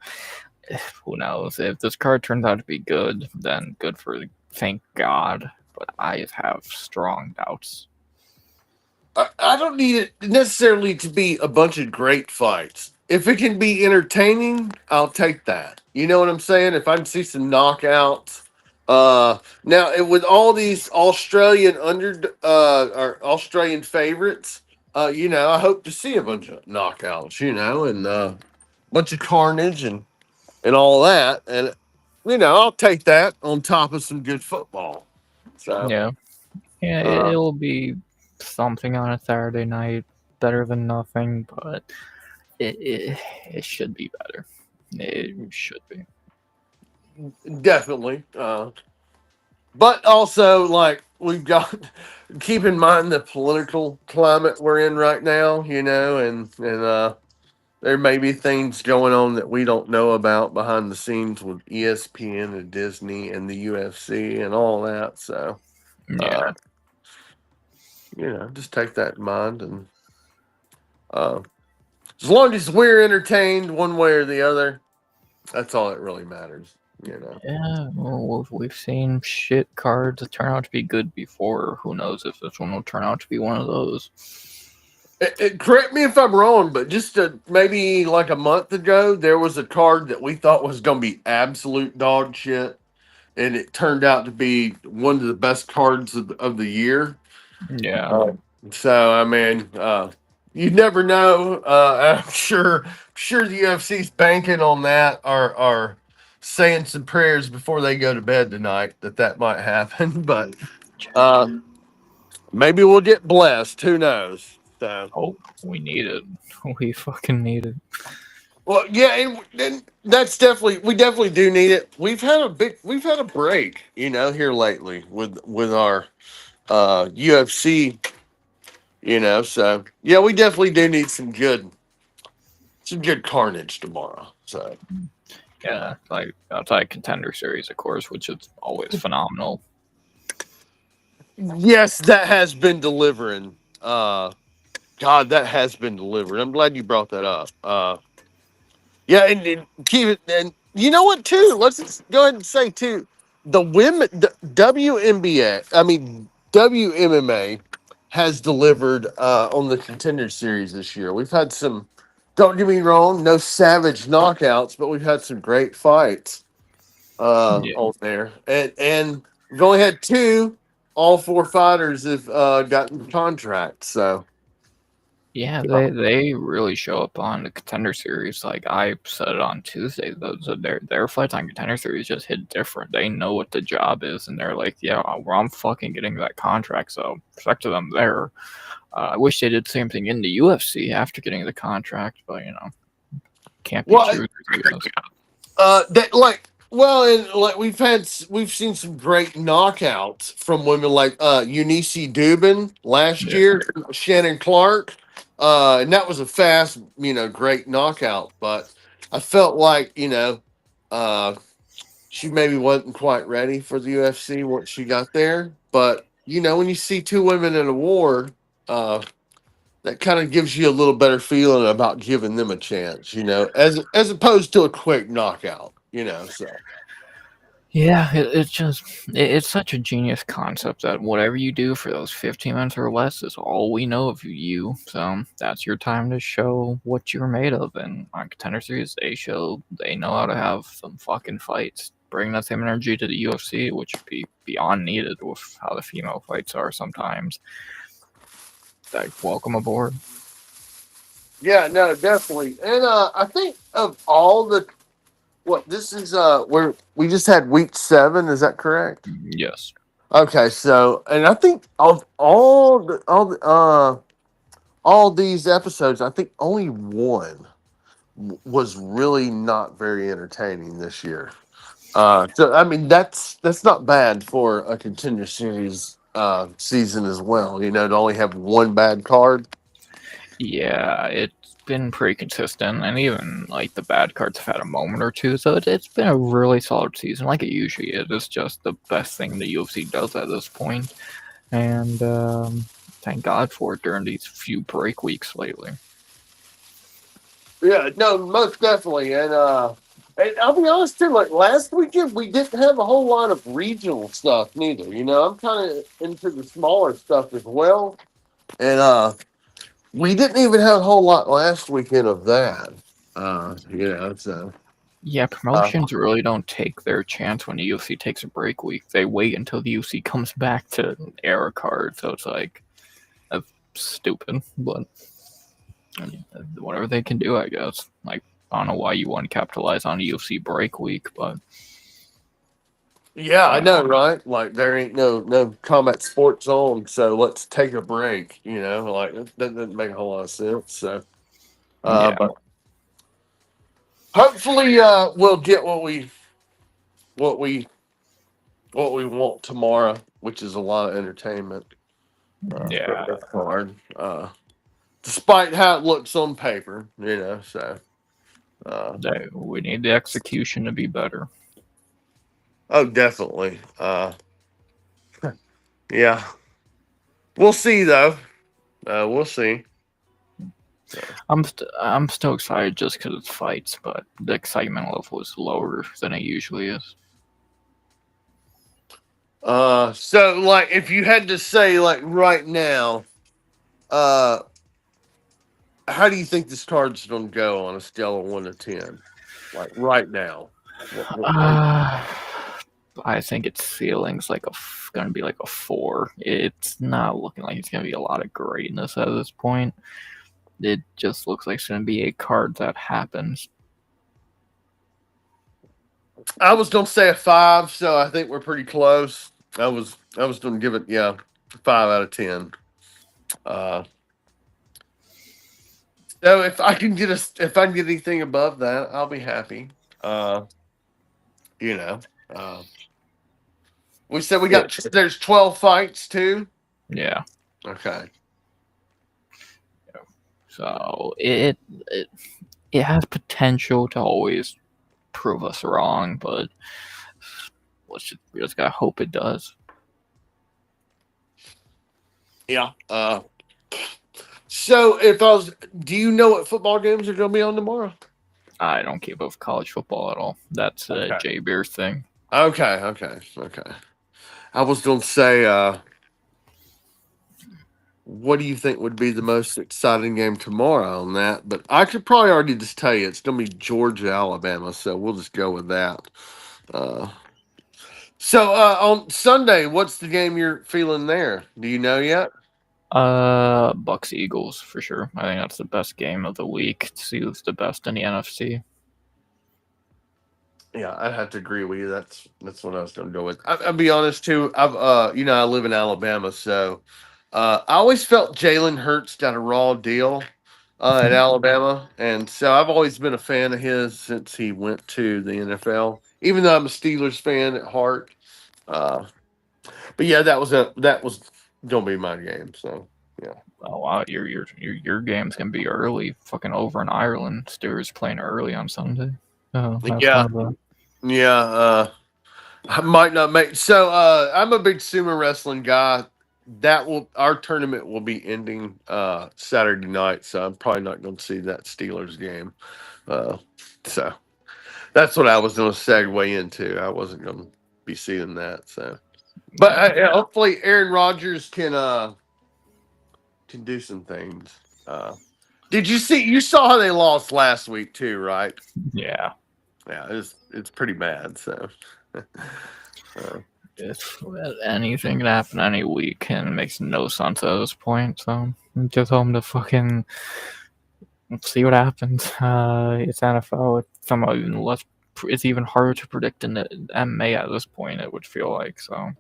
who knows? If this card turns out to be good, then good for thank God. But I have strong doubts. I don't need it necessarily to be a bunch of great fights. If it can be entertaining, I'll take that. You know what I'm saying? If I can see some knockouts. Now with all these Australian or Australian favorites, I hope to see a bunch of knockouts, and bunch of carnage and all that. And I'll take that on top of some good football. So Yeah, yeah, uh it'll be something on a Saturday night, better than nothing. But it should be better. It should be. definitely. But also, like, we've got keep in mind the political climate we're in right now, and there may be things going on that we don't know about behind the scenes with ESPN and Disney and the UFC and all that. So, Yeah, uh, just take that in mind, and uh, as long as we're entertained one way or the other, that's all that really matters. yeah. Well, we've seen shit cards turn out to be good before. Who knows if this one will turn out to be one of those? Correct me if I'm wrong, but just maybe like a month ago, there was a card that we thought was going to be absolute dog shit, and it turned out to be one of the best cards of the year. Yeah, Uh, so I mean, you never know. I'm sure the UFC's banking on that, or saying some prayers before they go to bed tonight that might happen. But uh, maybe we'll get blessed. Who knows? So. oh, we need it. We fucking need it. Well, yeah, and we definitely do need it. We've had a break, here lately with our UFC, so yeah, we definitely do need some good carnage tomorrow. So Yeah, like outside contender series, of course, which is always phenomenal. yes, that has been delivering. God, that has been delivered. I'm glad you brought that up. Yeah, and keep it. And you know what? Too, let's just go ahead and say too, the women, the WNBA, I mean WMMA, has delivered on the Contender Series this year. We've had some. Don't get me wrong, no savage knockouts, but we've had some great fights Yeah, on there, and we've only had two. All four fighters have gotten contracts. So Yeah, they really show up on the Contender Series. Like I said it on Tuesday, those their fights on Contender Series just hit different. They know what the job is, and they're like, yeah, well, I'm fucking getting that contract. So respect to them there. I wish they did the same thing in the UFC after getting the contract, but can't be Well, choosers, I guess. that like well, and like we've seen some great knockouts from women like Eunice Dubin last Yeah, year, Shannon Clark, and that was a fast, great knockout. But I felt like uh, she maybe wasn't quite ready for the UFC once she got there. But when you see two women in a war, uh, that kind of gives you a little better feeling about giving them a chance, as opposed to a quick knockout, So yeah. It's such a genius concept that whatever you do for those 15 minutes or less is all we know of you. So that's your time to show what you're made of. And on Contender Series, they know how to have some fucking fights. Bring that same energy to the UFC, which would be beyond needed with how the female fights are sometimes. Like, welcome aboard. yeah, no, definitely. And I think of all the what this is where we just had week 7, is that correct? Yes. Okay, so and I think of all these episodes, I think only one was really not very entertaining this year. So I mean that's not bad for a contender series season as well. To only have one bad card. Yeah, it's been pretty consistent, and even like the bad cards have had a moment or two, so it's been a really solid season, like it usually is. It's just the best thing the UFC does at this point, and thank God for it during these few break weeks lately. Yeah, no, most definitely, and I'll be honest too. Like last weekend, we didn't have a whole lot of regional stuff neither. I'm kind of into the smaller stuff as well, and we didn't even have a whole lot last weekend of that. So. Yeah, Uh, promotions really don't take their chance when the UFC takes a break week. They wait until the UFC comes back to air a card, so it's like stupid, but whatever they can do, I guess. Like, I don't know why you want to capitalize on a UFC break week, but Yeah, I uh, know, right? Like there ain't no combat sports on, so let's take a break. Like that doesn't make a whole lot of sense. So, yeah, but hopefully, we'll get what we what we want tomorrow, which is a lot of entertainment for yeah. this card. Despite how it looks on paper, So, uh, We need the execution to be better. oh, definitely. Yeah, we'll see though. We'll see. I'm still excited just because it's fights, but the excitement level is lower than it usually is. So like if you had to say like right now, uh, how do you think this card's gonna go on a scale of 1 to 10? Like right now, what Uh, I think its ceiling's like gonna be like a 4. It's not looking like it's gonna be a lot of greatness at this point. It just looks like it's gonna be a card that happens. I was gonna say a 5, so I think we're pretty close. I was gonna give it 5 out of 10. Uh, so if I can get anything above that, I'll be happy. Uh, you know, uh, we said Yeah, there's 12 fights too. yeah. Okay. So it has potential to always prove us wrong, but we just gotta hope it does. Yeah. So if I was, do you know what football games are going to be on tomorrow? I don't keep up with college football at all. That's a Okay. Jay Beers thing. Okay. Okay. Okay. I was going to say, what do you think would be the most exciting game tomorrow on that? But I could probably already just tell you it's going to be Georgia, Alabama. So we'll just go with that. Uh, so on Sunday, what's the game you're feeling there? Do you know yet? Bucks Eagles for sure. I think that's the best game of the week to see who's the best in the NFC. Yeah, I'd have to agree with you. That's what I was going to go with. I'll be honest too. I live in Alabama, so I always felt Jalen Hurts got a raw deal at Alabama, and so I've always been a fan of his since he went to the NFL. Even though I'm a Steelers fan at heart, uh, but yeah, that was gonna be my game. So yeah, Oh wow, your game's gonna be early. Fucking over in Ireland. Steelers playing early on Sunday. Oh, have yeah, fun with that. yeah. I might not make so. I'm a big sumo wrestling guy. That will our tournament will be ending Saturday night, so I'm probably not going to see that Steelers game. Uh, so that's what I was going to segue into. I wasn't going to be seeing that. So, but Yeah, hopefully Aaron Rodgers can do some things. Did you see? You saw how they lost last week too, right? yeah. Yeah, it's pretty bad. So. uh, If anything can happen any week, and it makes no sense at this point. So just home to fucking see what happens. It's NFL. It's somehow even less. It's even harder to predict in the MMA at this point. It would feel like so.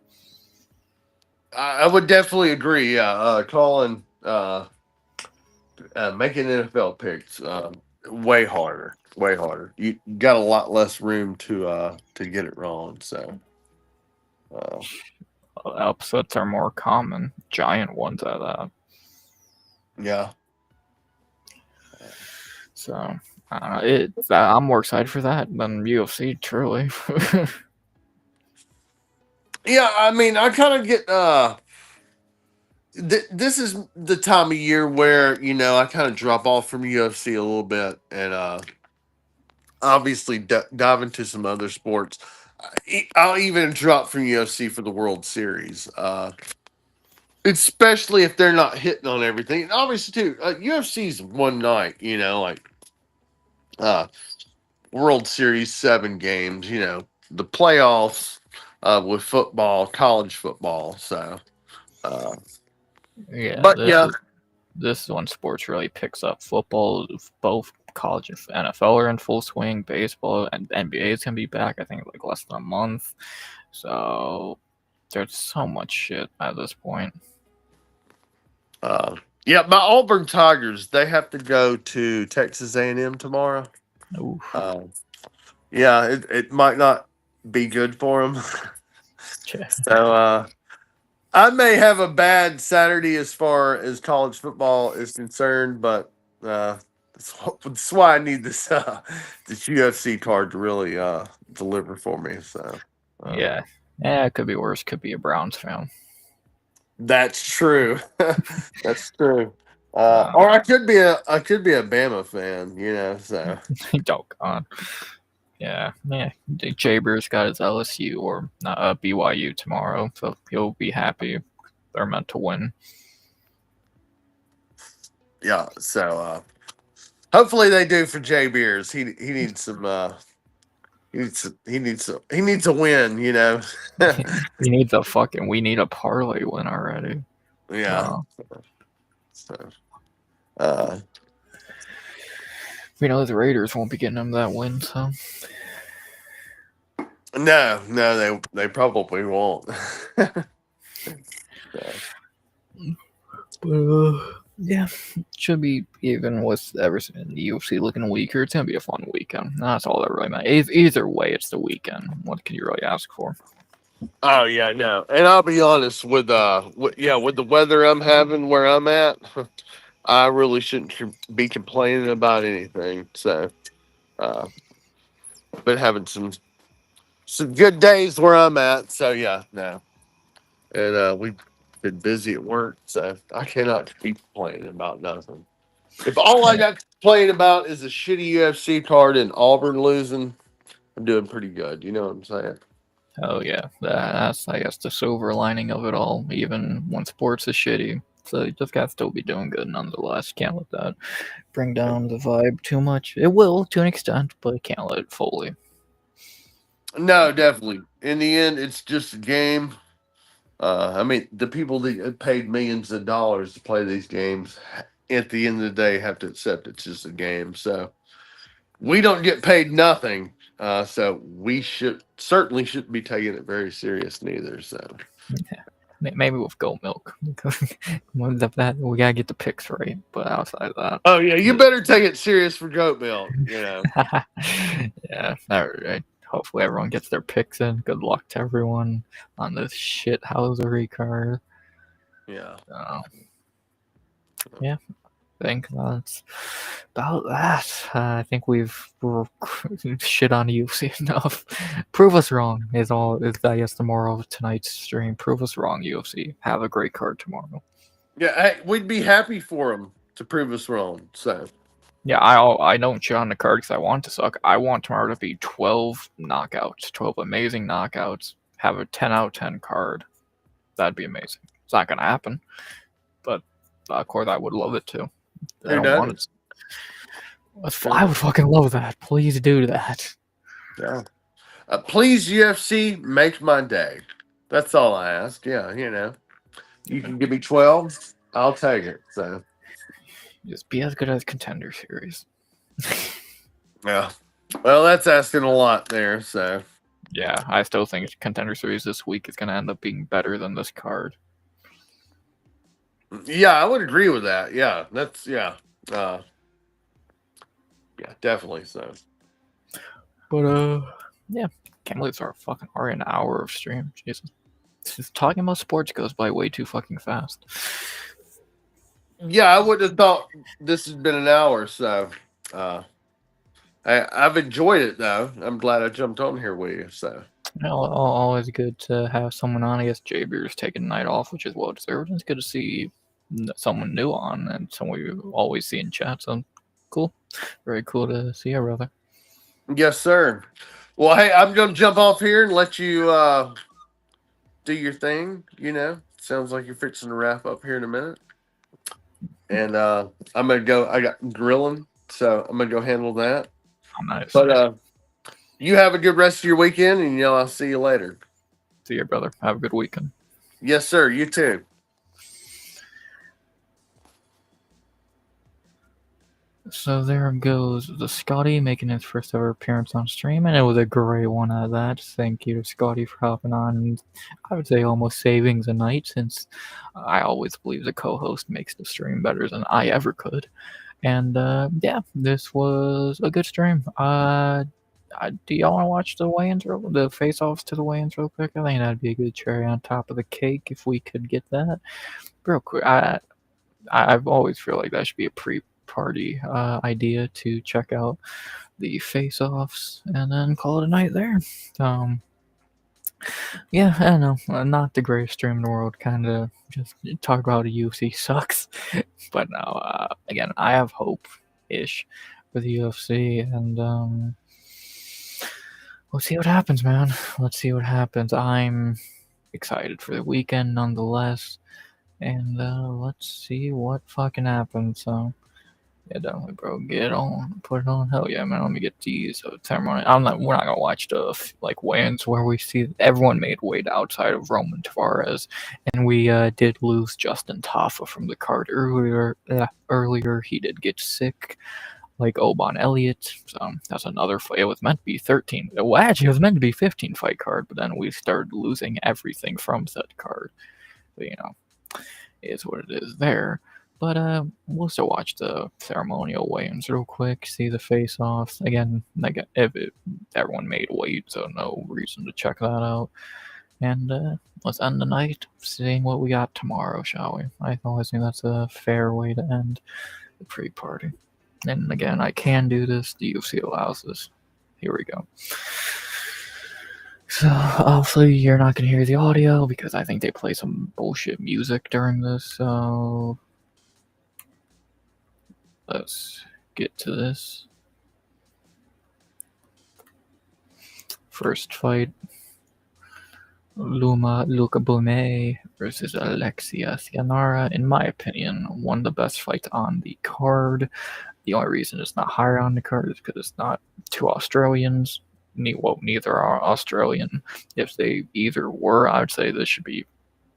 I would definitely agree. Yeah, calling making NFL picks way harder, way harder. You got a lot less room to get it wrong. So uh, Upsets are more common. Giant ones at that. yeah, So I'm more excited for that than UFC. Truly. yeah. I mean, I kind of get. This is the time of year where I kind of drop off from UFC a little bit and obviously dive into some other sports. I'll even drop from UFC for the World Series. Especially if they're not hitting on everything. And obviously, too, UFC's one night, like uh, World Series 7 games, the playoffs with football, college football. So, uh, Yeah, but yeah, this is when sports really picks up. Football, both college and NFL are in full swing. Baseball and NBA is gonna be back. I think like less than a month. So there's so much shit at this point. uh, yeah, my Auburn Tigers, they have to go to Texas A&M tomorrow. Oof. Uh, yeah, it might not be good for them. So, I may have a bad Saturday as far as college football is concerned, but that's why I need this UFC card to really deliver for me. So Yeah. Yeah, it could be worse. Could be a Browns fan. that's true. That's true. Uh, Or I could be a Bama fan, So oh God. Yeah, yeah. Jaber's got his LSU or BYU tomorrow, so he'll be happy. They're meant to win. yeah. So hopefully they do for Jay Beers. He needs some. He needs a win. He needs a fucking. We need a parlay win already. Yeah. So So, uh, we know the Raiders won't be getting him that win. So no, they probably won't. So, yeah, should be even with everything in the UFC looking weaker. It's gonna be a fun weekend. That's all that really matters. Either way, it's the weekend. What can you really ask for? oh yeah, no. And I'll be honest with the weather I'm having where I'm at, I really shouldn't be complaining about anything. So, uh, been having some good days where I'm at. So yeah, no. And we've been busy at work, so I cannot keep complaining about nothing. If all I got to complain about is a shitty UFC card and Auburn losing, I'm doing pretty good. You know what I'm saying? Oh yeah, that's I guess the silver lining of it all. Even when sports is shitty, so you just gotta still be doing good nonetheless. Can't let that bring down the vibe too much. It will to an extent, but can't let it fully. No, definitely. In the end, it's just a game. I mean, the people that get paid millions of dollars to play these games, at the end of the day, have to accept it's just a game. So we don't get paid nothing. So we certainly shouldn't be taking it very serious neither. So Maybe with goat milk. That we gotta get the picks right. But outside of that, oh yeah, you better take it serious for goat milk. yeah, all right. Hopefully everyone gets their picks in. Good luck to everyone on this shit housery card. Yeah. Yeah, I think that's about that. I think we've shit on UFC enough. Prove us wrong is all. Is I guess the moral of tonight's stream. Prove us wrong, UFC. Have a great card tomorrow. Yeah, we'd be happy for them to prove us wrong. So yeah, I don't shit on the card because I want to suck. I want tomorrow to be 12 knockouts, 12 amazing knockouts. Have a 10 out of 10 card. That'd be amazing. It's not gonna happen, but of course I would love it to. I don't want it. I would fucking love that. Please do that. Yeah. Please, UFC, make my day. That's all I ask. Yeah, you can give me 12. I'll take it. So just be as good as Contender Series. yeah. Well, that's asking a lot there. So yeah, I still think Contender Series this week is going to end up being better than this card. Yeah, I would agree with that. Yeah, that's yeah, definitely. So, but yeah, can't believe it's already an hour of stream. Jesus, just talking about sports goes by way too fucking fast. Yeah, I wouldn't have thought this has been an hour. So, I've enjoyed it though. I'm glad I jumped on here with you. So, always good to have someone on. I guess J-Beer's taking a night off, which is well deserved. It's good to see someone new on and someone you always see in chat. So cool, very cool to see you, brother. Yes, sir. Well, hey, I'm gonna jump off here and let you do your thing. Sounds like you're fixing to wrap up here in a minute. And I'm gonna go. I got grilling, so I'm gonna go handle that. Oh, nice. But you have a good rest of your weekend, and I'll see you later. See you, brother. Have a good weekend. Yes, sir. You too. So there goes the Scotty making his first ever appearance on stream, and it was a great one at that. Thank you to Scotty for hopping on. I would say almost savings a night, since I always believe the co-host makes the stream better than I ever could. And yeah, this was a good stream. Do y'all want to watch the weigh-ins, the face-offs to the weigh-ins real quick? I think that'd be a good cherry on top of the cake if we could get that real quick. I've always feel like that should be a pre-party idea to check out the face-offs and then call it a night there. Yeah, I don't know. Not the greatest stream in the world. Kind of just talk about a UFC sucks. But no, again, I have hope-ish for the UFC, and we'll see what happens, man. Let's see what happens. I'm excited for the weekend nonetheless. And let's see what fucking happens. So, yeah, definitely, bro. Get on, put it on. Hell yeah, man. Let me get these ceremony. We're not gonna watch the weigh-ins where we see everyone made weight outside of Roman Tavares, and we did lose Justin Taffa from the card earlier. Earlier, he did get sick, like Oban Elliott. So that's another fight. It was meant to be 13. Well, actually, it was meant to be 15 fight card, but then we started losing everything from said card. But, is what it is there. But we'll still watch the ceremonial weigh-ins real quick, see the face-offs. Again, like everyone made weight, so no reason to check that out. And let's end the night seeing what we got tomorrow, shall we? I always think that's a fair way to end the pre-party. And again, I can do this. The UFC allows this. Here we go. So, obviously, you're not going to hear the audio because I think they play some bullshit music during this, so let's get to this. First fight, Luca Bome versus Alexia Cianara. In my opinion, one of the best fights on the card. The only reason it's not higher on the card is because it's not two Australians. Neither are Australian. If they either were, I would say this should be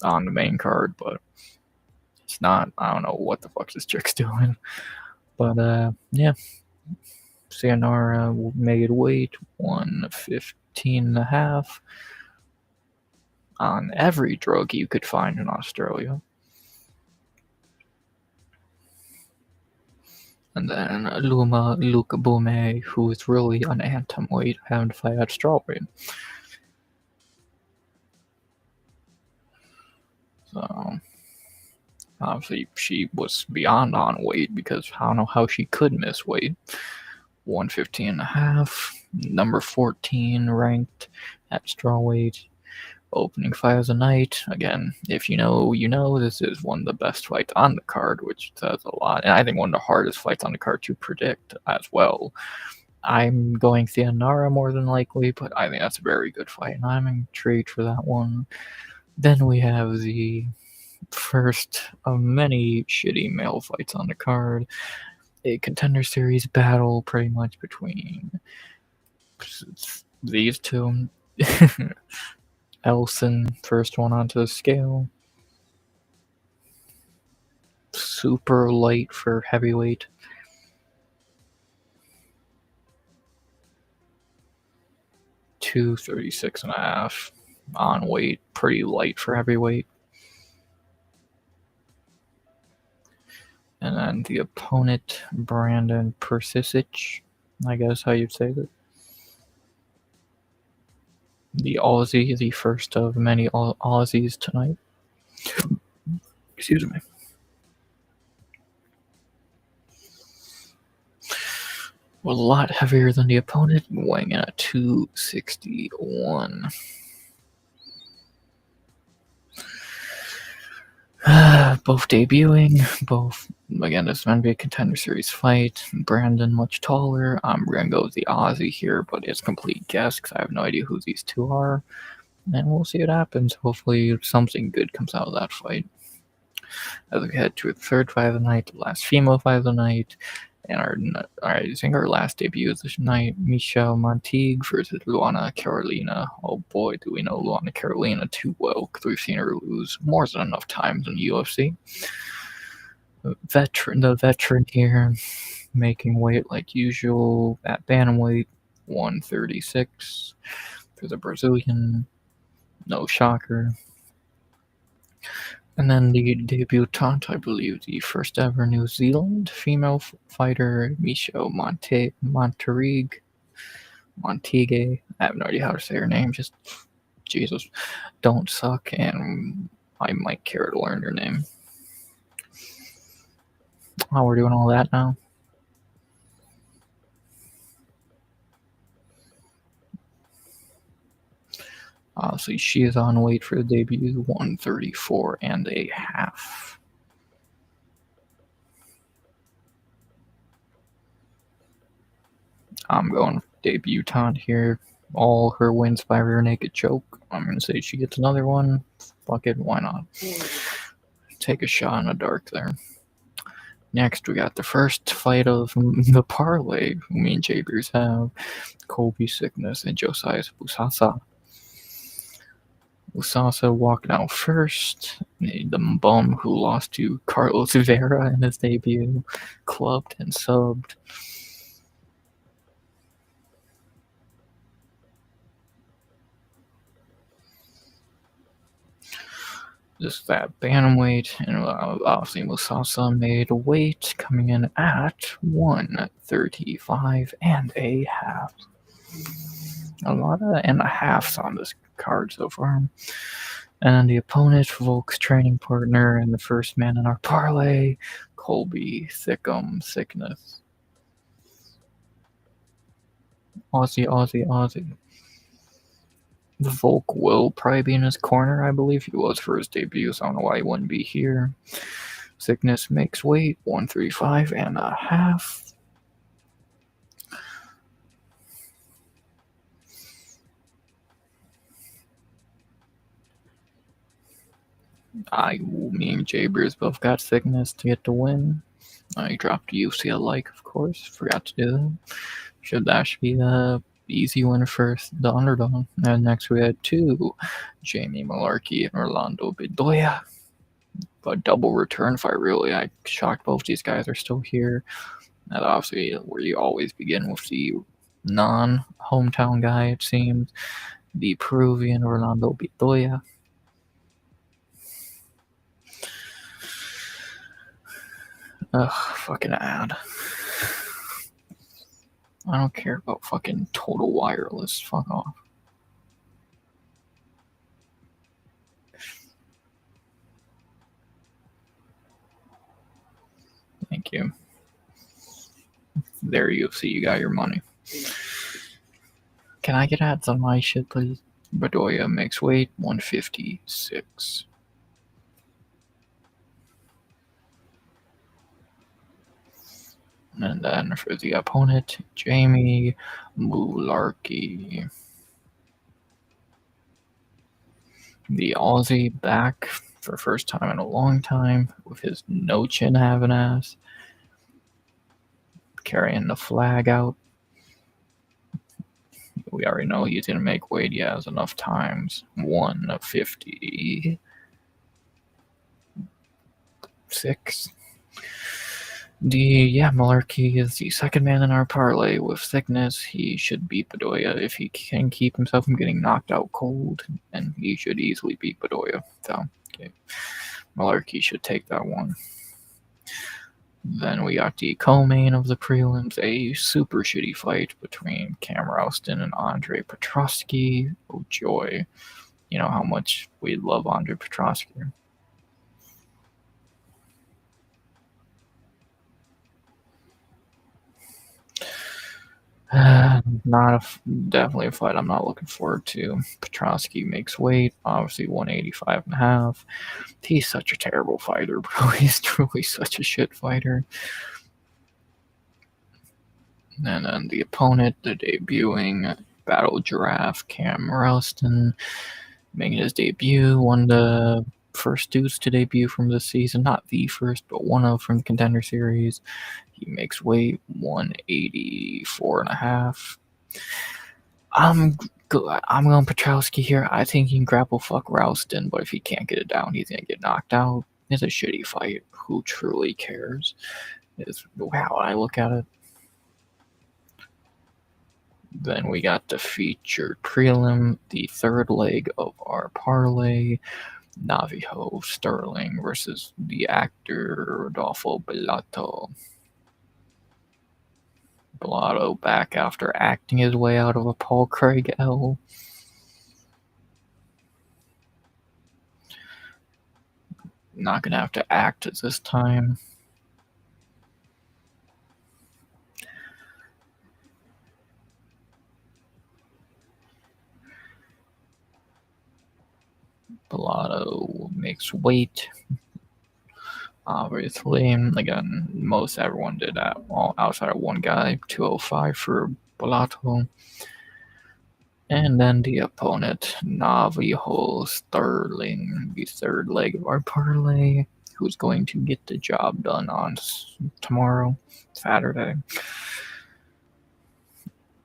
on the main card, but it's not. I don't know what the fuck this chick's doing. But yeah, Sayonara made weight 115.5 on every drug you could find in Australia. And then Luca Bume, who is really an atomweight, having to fight at strawweight. So obviously she was beyond on weight because I don't know how she could miss weight. 115.5, number 14 ranked at strawweight. Opening fight of the night. Again, if you know, you know, this is one of the best fights on the card, which says a lot. And I think one of the hardest fights on the card to predict as well. I'm going Sayonara more than likely, but I think that's a very good fight, and I'm intrigued for that one. Then we have the first of many shitty male fights on the card. A contender series battle pretty much between these two. Elson, first one onto the scale. Super light for heavyweight. $236.5 on weight, pretty light for heavyweight. And then the opponent, Brandon Persisic, I guess how you'd say that. The Aussie, the first of many Aussies tonight. Excuse me. Was a lot heavier than the opponent, weighing in at 261. Both debuting, both, again, this is going to be a contender series fight. Brandon much taller. I'm going to go with the Aussie here, but it's complete guess because I have no idea who these two are. And we'll see what happens. Hopefully something good comes out of that fight. As we head to the third fight of the night, the last female fight of the night, and I think our last debut of this night, Michelle Montigue versus Luana Carolina. Oh boy, do we know Luana Carolina too well, because we've seen her lose more than enough times in the UFC. The veteran here, making weight like usual at bantamweight, 136 for the Brazilian. No shocker. And then the debutante, I believe, the first ever New Zealand female fighter, Michelle Montague. I have no idea how to say her name, just Jesus, don't suck, and I might care to learn her name. Oh, we're doing all that now? So she is on weight for the debut, 134.5. I'm going debutante here. All her wins by rear naked choke. I'm going to say she gets another one. Fuck it, why not? Take a shot in the dark there. Next, we got the first fight of the parlay who me and Jabers have. Kobe Sickness and Josiah Busasa. Busasa walking out first. The bum who lost to Carlos Vera in his debut. Clubbed and subbed. Just that bantamweight, and obviously Musasa made weight, coming in at 135.5. A lot of and a halves on this card so far. And the opponent, Volk's training partner, and the first man in our parlay, Colby Sickness. Aussie. Volk will probably be in his corner, I believe. He was for his debut, so I don't know why he wouldn't be here. Sickness makes weight, 135.5. Me and Jabers both got Sickness to get the win. I dropped UFC like, of course. Forgot to do that. That should be the easy win first, the underdog. And next we had 2, Jamie Malarkey and Orlando Bedoya. A double return fight, really. I shocked both these guys are still here. And obviously, where you always begin with the non-hometown guy, it seems. The Peruvian Orlando Bedoya. Ugh, fucking ad. I don't care about fucking Total Wireless. Fuck off. Thank you. There you see, you got your money. Can I get ads on my shit, please? Bedoya makes weight 156. And then for the opponent, Jamie Mularkey. The Aussie back for first time in a long time with his no chin having ass. Carrying the flag out. We already know he's going to make weight. He has enough times. 156. Malarkey is the second man in our parlay with thickness. He should beat Bedoya if he can keep himself from getting knocked out cold, and he should easily beat Bedoya. So, okay. Malarkey should take that one. Then we got the co-main of the prelims, a super shitty fight between Cam Ralston and Andre Petrosky. Oh joy. You know how much we love Andre Petrosky. Definitely a fight I'm not looking forward to. Petrosky makes weight, obviously 185.5. He's such a terrible fighter, bro. He's truly such a shit fighter. And then the opponent, the debuting Battle Giraffe, Cam Ralston, making his debut, won the first Deuce to debut from this season. Not the first, but one of from the Contender Series. He makes weight 184.5. I'm going Petrosky here. I think he can grapple fuck Ralston, but if he can't get it down, he's gonna get knocked out. It's a shitty fight. Who truly cares? Is how I look at it. Then we got the featured prelim, the third leg of our parlay. Navijo Sterling versus the actor Rodolfo Bellato. Bellato back after acting his way out of a Paul Craig L. Not gonna have to act at this time. Bellato makes weight. Obviously, again, most everyone did that. All outside of one guy, 205 for Bellato. And then the opponent, Navijo Sterling, the third leg of our parlay, who's going to get the job done on tomorrow, Saturday.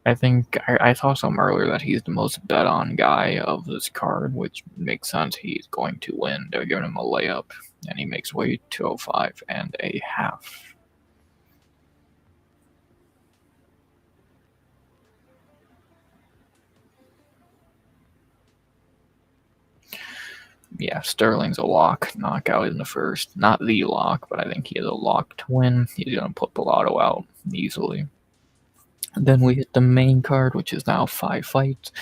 I think I saw something earlier that he's the most bet on guy of this card, which makes sense. He's going to win. They're giving him a layup, and he makes weight 205.5. Yeah, Sterling's a lock. Knockout in the first. Not the lock, but I think he is a lock to win. He's going to put Bellato out easily. And then we hit the main card, which is now 5 fights.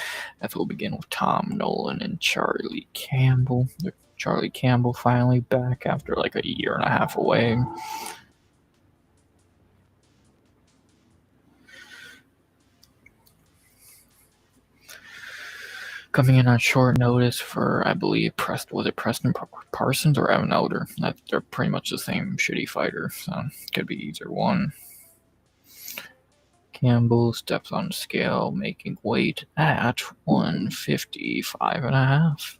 That will begin with Tom Nolan and Charlie Campbell. Charlie Campbell finally back after like a year and a half away. Coming in on short notice for, I believe, was it Preston Parsons or Evan Elder? They're pretty much the same shitty fighter, so could be either one. Campbell steps on the scale, making weight at 155.5.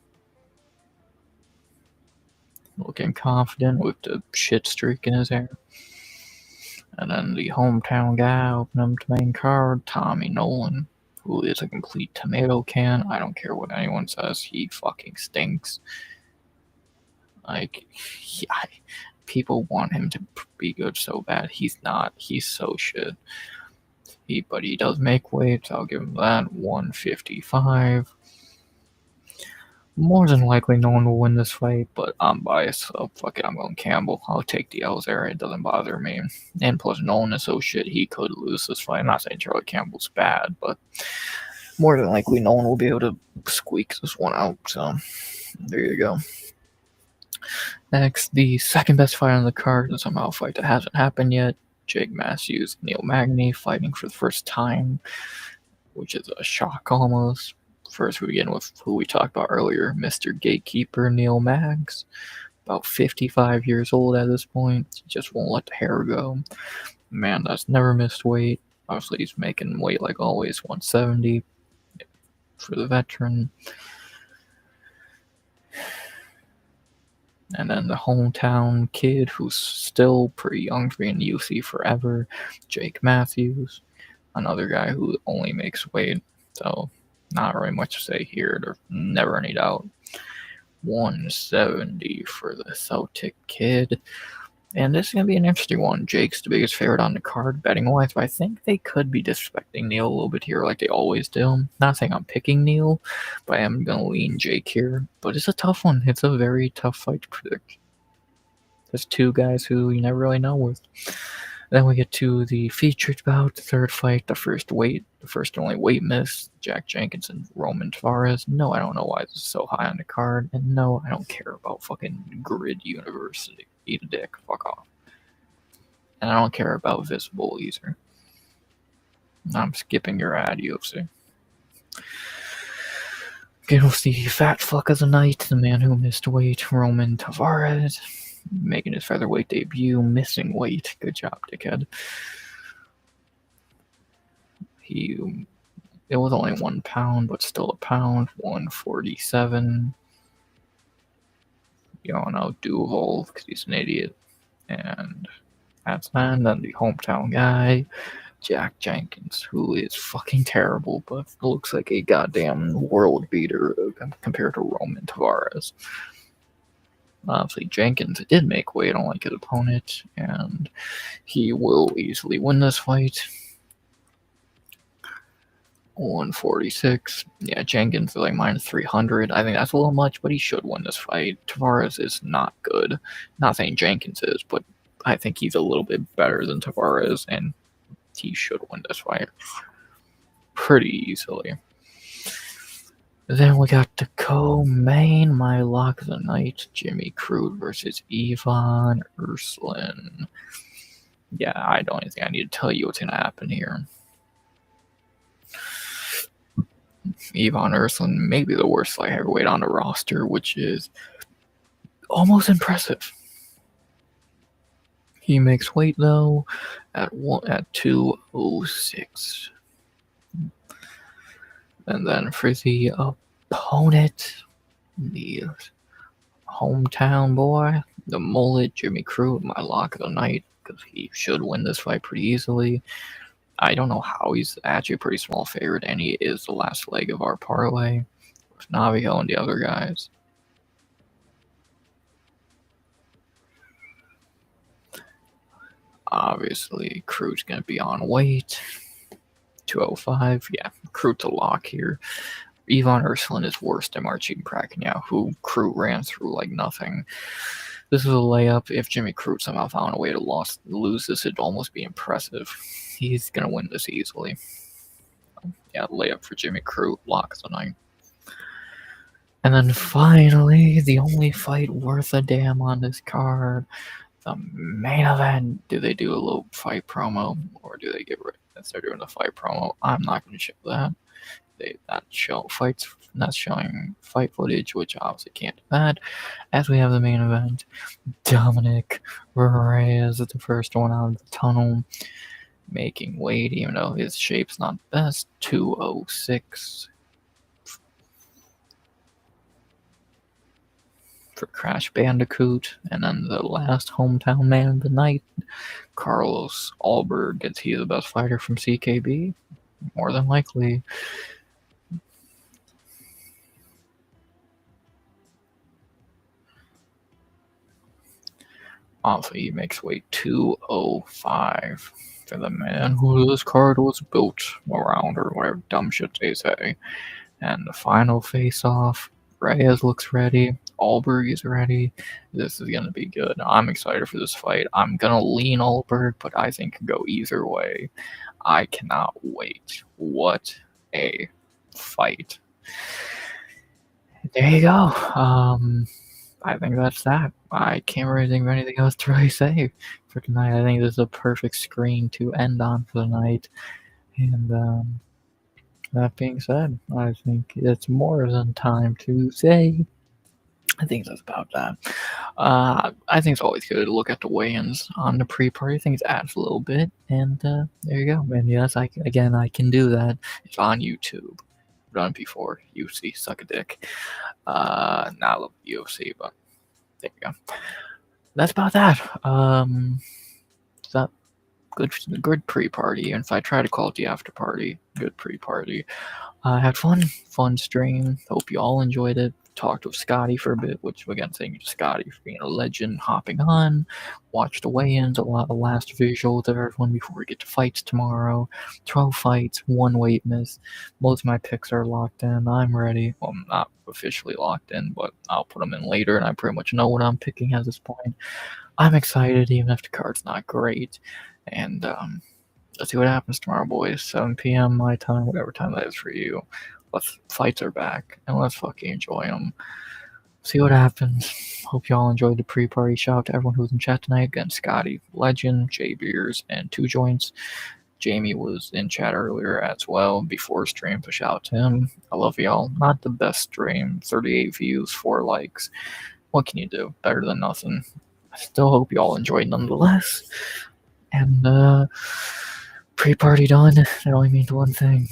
Looking confident with the shit streak in his hair. And then the hometown guy opening up the main card, Tommy Nolan. who is a complete tomato can. I don't care what anyone says. He fucking stinks. Like, people want him to be good so bad. He's not. He's so shit. But he does make weight, so I'll give him that. 155. More than likely, no one will win this fight, but I'm biased, so fuck it, I'm going Campbell. I'll take the L's there, it doesn't bother me. And plus, Nolan is so shit, he could lose this fight. I'm not saying Charlie Campbell's bad, but more than likely, no one will be able to squeak this one out, so there you go. Next, the second best fight on the card, and somehow a fight that hasn't happened yet. Jake Matthews, Neil Magny fighting for the first time, which is a shock almost. First, we begin with who we talked about earlier, Mr. Gatekeeper Neil Maggs, about 55 years old at this point. He just won't let the hair go. Man, that's never missed weight. Obviously, he's making weight like always, 170 for the veteran. And then the hometown kid who's still pretty young for being in the UFC forever, Jake Matthews, another guy who only makes weight. So not really much to say here. There's never any doubt. 170 for the Celtic kid. And this is going to be an interesting one. Jake's the biggest favorite on the card, betting-wise, but I think they could be disrespecting Neil a little bit here like they always do. Not saying I'm picking Neil, but I am going to lean Jake here. But it's a tough one. It's a very tough fight to predict. There's two guys who you never really know with. Then we get to the featured bout, the third fight, the first and only weight miss, Jack Jenkins and Roman Tavares. No, I don't know why this is so high on the card, and no, I don't care about fucking Grid University. Eat a dick, fuck off. And I don't care about Visible either. I'm skipping your ad, UFC. Get with the fat fuck of the night, the man who missed weight, Roman Tavares. Making his featherweight debut, missing weight. Good job, dickhead. It was only 1 pound, but still a pound. 147. You don't know, Duval, because he's an idiot. And that's that. And then the hometown guy, Jack Jenkins, who is fucking terrible, but looks like a goddamn world beater compared to Roman Tavares. Obviously, Jenkins did make weight, unlike his opponent, and he will easily win this fight. 146. Yeah, Jenkins is like minus 300. I think that's a little much, but he should win this fight. Tavares is not good. Not saying Jenkins is, but I think he's a little bit better than Tavares, and he should win this fight pretty easily. Then we got the co-main, my lock of the night, Jimmy Crute versus Ivan Ursulin. Yeah, I don't think I need to tell you what's going to happen here. Ivan Ursulin may be the worst light heavyweight on the roster, which is almost impressive. He makes weight, though, at 206. And then for the opponent, the hometown boy, the mullet, Jimmy Crute, my lock of the night, because he should win this fight pretty easily. I don't know how he's actually a pretty small favorite, and he is the last leg of our parlay with Navio and the other guys. Obviously, Crute's going to be on weight. 205. Yeah, Crute's a lock here. Ivan Ursulin is worse than Marcin Prachnio, who Crute ran through like nothing. This is a layup. If Jimmy Crute somehow found a way to lose this, it'd almost be impressive. He's going to win this easily. Yeah, layup for Jimmy Crute. Lock of the night. And then finally, the only fight worth a damn on this card, the main event. Do they do a little fight promo, or do they get rid of it? They're doing a fight promo. I'm not going to show that. Not showing fight footage, which obviously can't do that. As we have the main event, Dominic Reyes is the first one out of the tunnel, making weight, even though his shape's not the best. 206 for Crash Bandicoot. And then the last hometown man of the night, Carlos Alberg, gets he the best fighter from CKB. more than likely. Honestly, he makes weight 205 for the man who this card was built around, or whatever dumb shit they say. And the final face-off, Reyes looks ready, Alberg is ready. This is gonna be good. I'm excited for this fight. I'm gonna lean Alberg, but I think it can go either way. I cannot wait. What a fight. There you go. I think that's that. I can't really think of anything else to really say for tonight. I think this is a perfect screen to end on for the night. And that being said, I think it's more than time to say. I think that's about that. I think it's always good to look at the weigh-ins on the pre-party. I think it adds a little bit, and there you go. And yes, I can do that. It's on YouTube. I've done it before. UFC, suck a dick. Not love UFC, but there you go. That's about that. That good pre-party. And if I try to call it the after party, good pre-party. Had fun stream. Hope you all enjoyed it. Talked with Scotty for a bit, which again, thank you to Scotty for being a legend, hopping on. Watched the weigh-ins, a lot of last visuals of everyone before we get to fights tomorrow. 12 fights, 1 weight miss. Most of my picks are locked in. I'm ready. Well, I'm not officially locked in, but I'll put them in later, and I pretty much know what I'm picking at this point. I'm excited, even if the card's not great. And let's see what happens tomorrow, boys. 7 p.m. my time, whatever time that is for you. Fights are back, and let's fucking enjoy them. See what happens. Hope y'all enjoyed the pre-party. Shout out to everyone who was in chat tonight. Again, Scotty, Legend, J Beers, and Two Joints. Jamie was in chat earlier as well before stream, so shout out to him. I love y'all. Not the best stream. 38 views, 4 likes. What can you do? Better than nothing. I still hope y'all enjoyed nonetheless. And pre-party done. That only means one thing.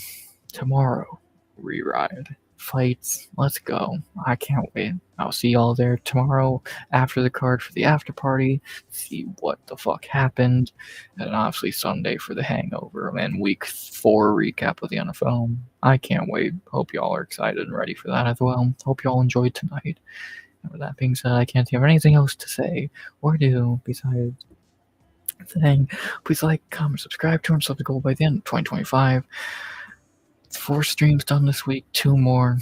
Tomorrow, re-ride. Fights. Let's go. I can't wait. I'll see y'all there tomorrow after the card for the after party. See what the fuck happened. And obviously Sunday for the hangover. And week 4 recap of the NFL. I can't wait. Hope y'all are excited and ready for that as well. Hope y'all enjoyed tonight. And with that being said, I can't think of anything else to say or do besides saying, please like, comment, subscribe to, and sub the goal by the end of 2025. 4 streams done this week, 2 more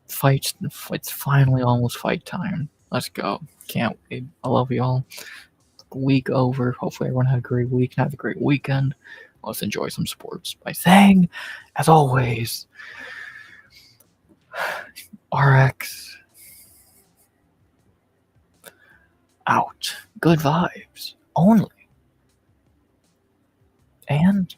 fights. It's finally almost fight time. Let's go. Can't wait. I love y'all. Week over. Hopefully everyone had a great week and have a great weekend. Let's enjoy some sports by saying, as always, RX out. Good vibes only. And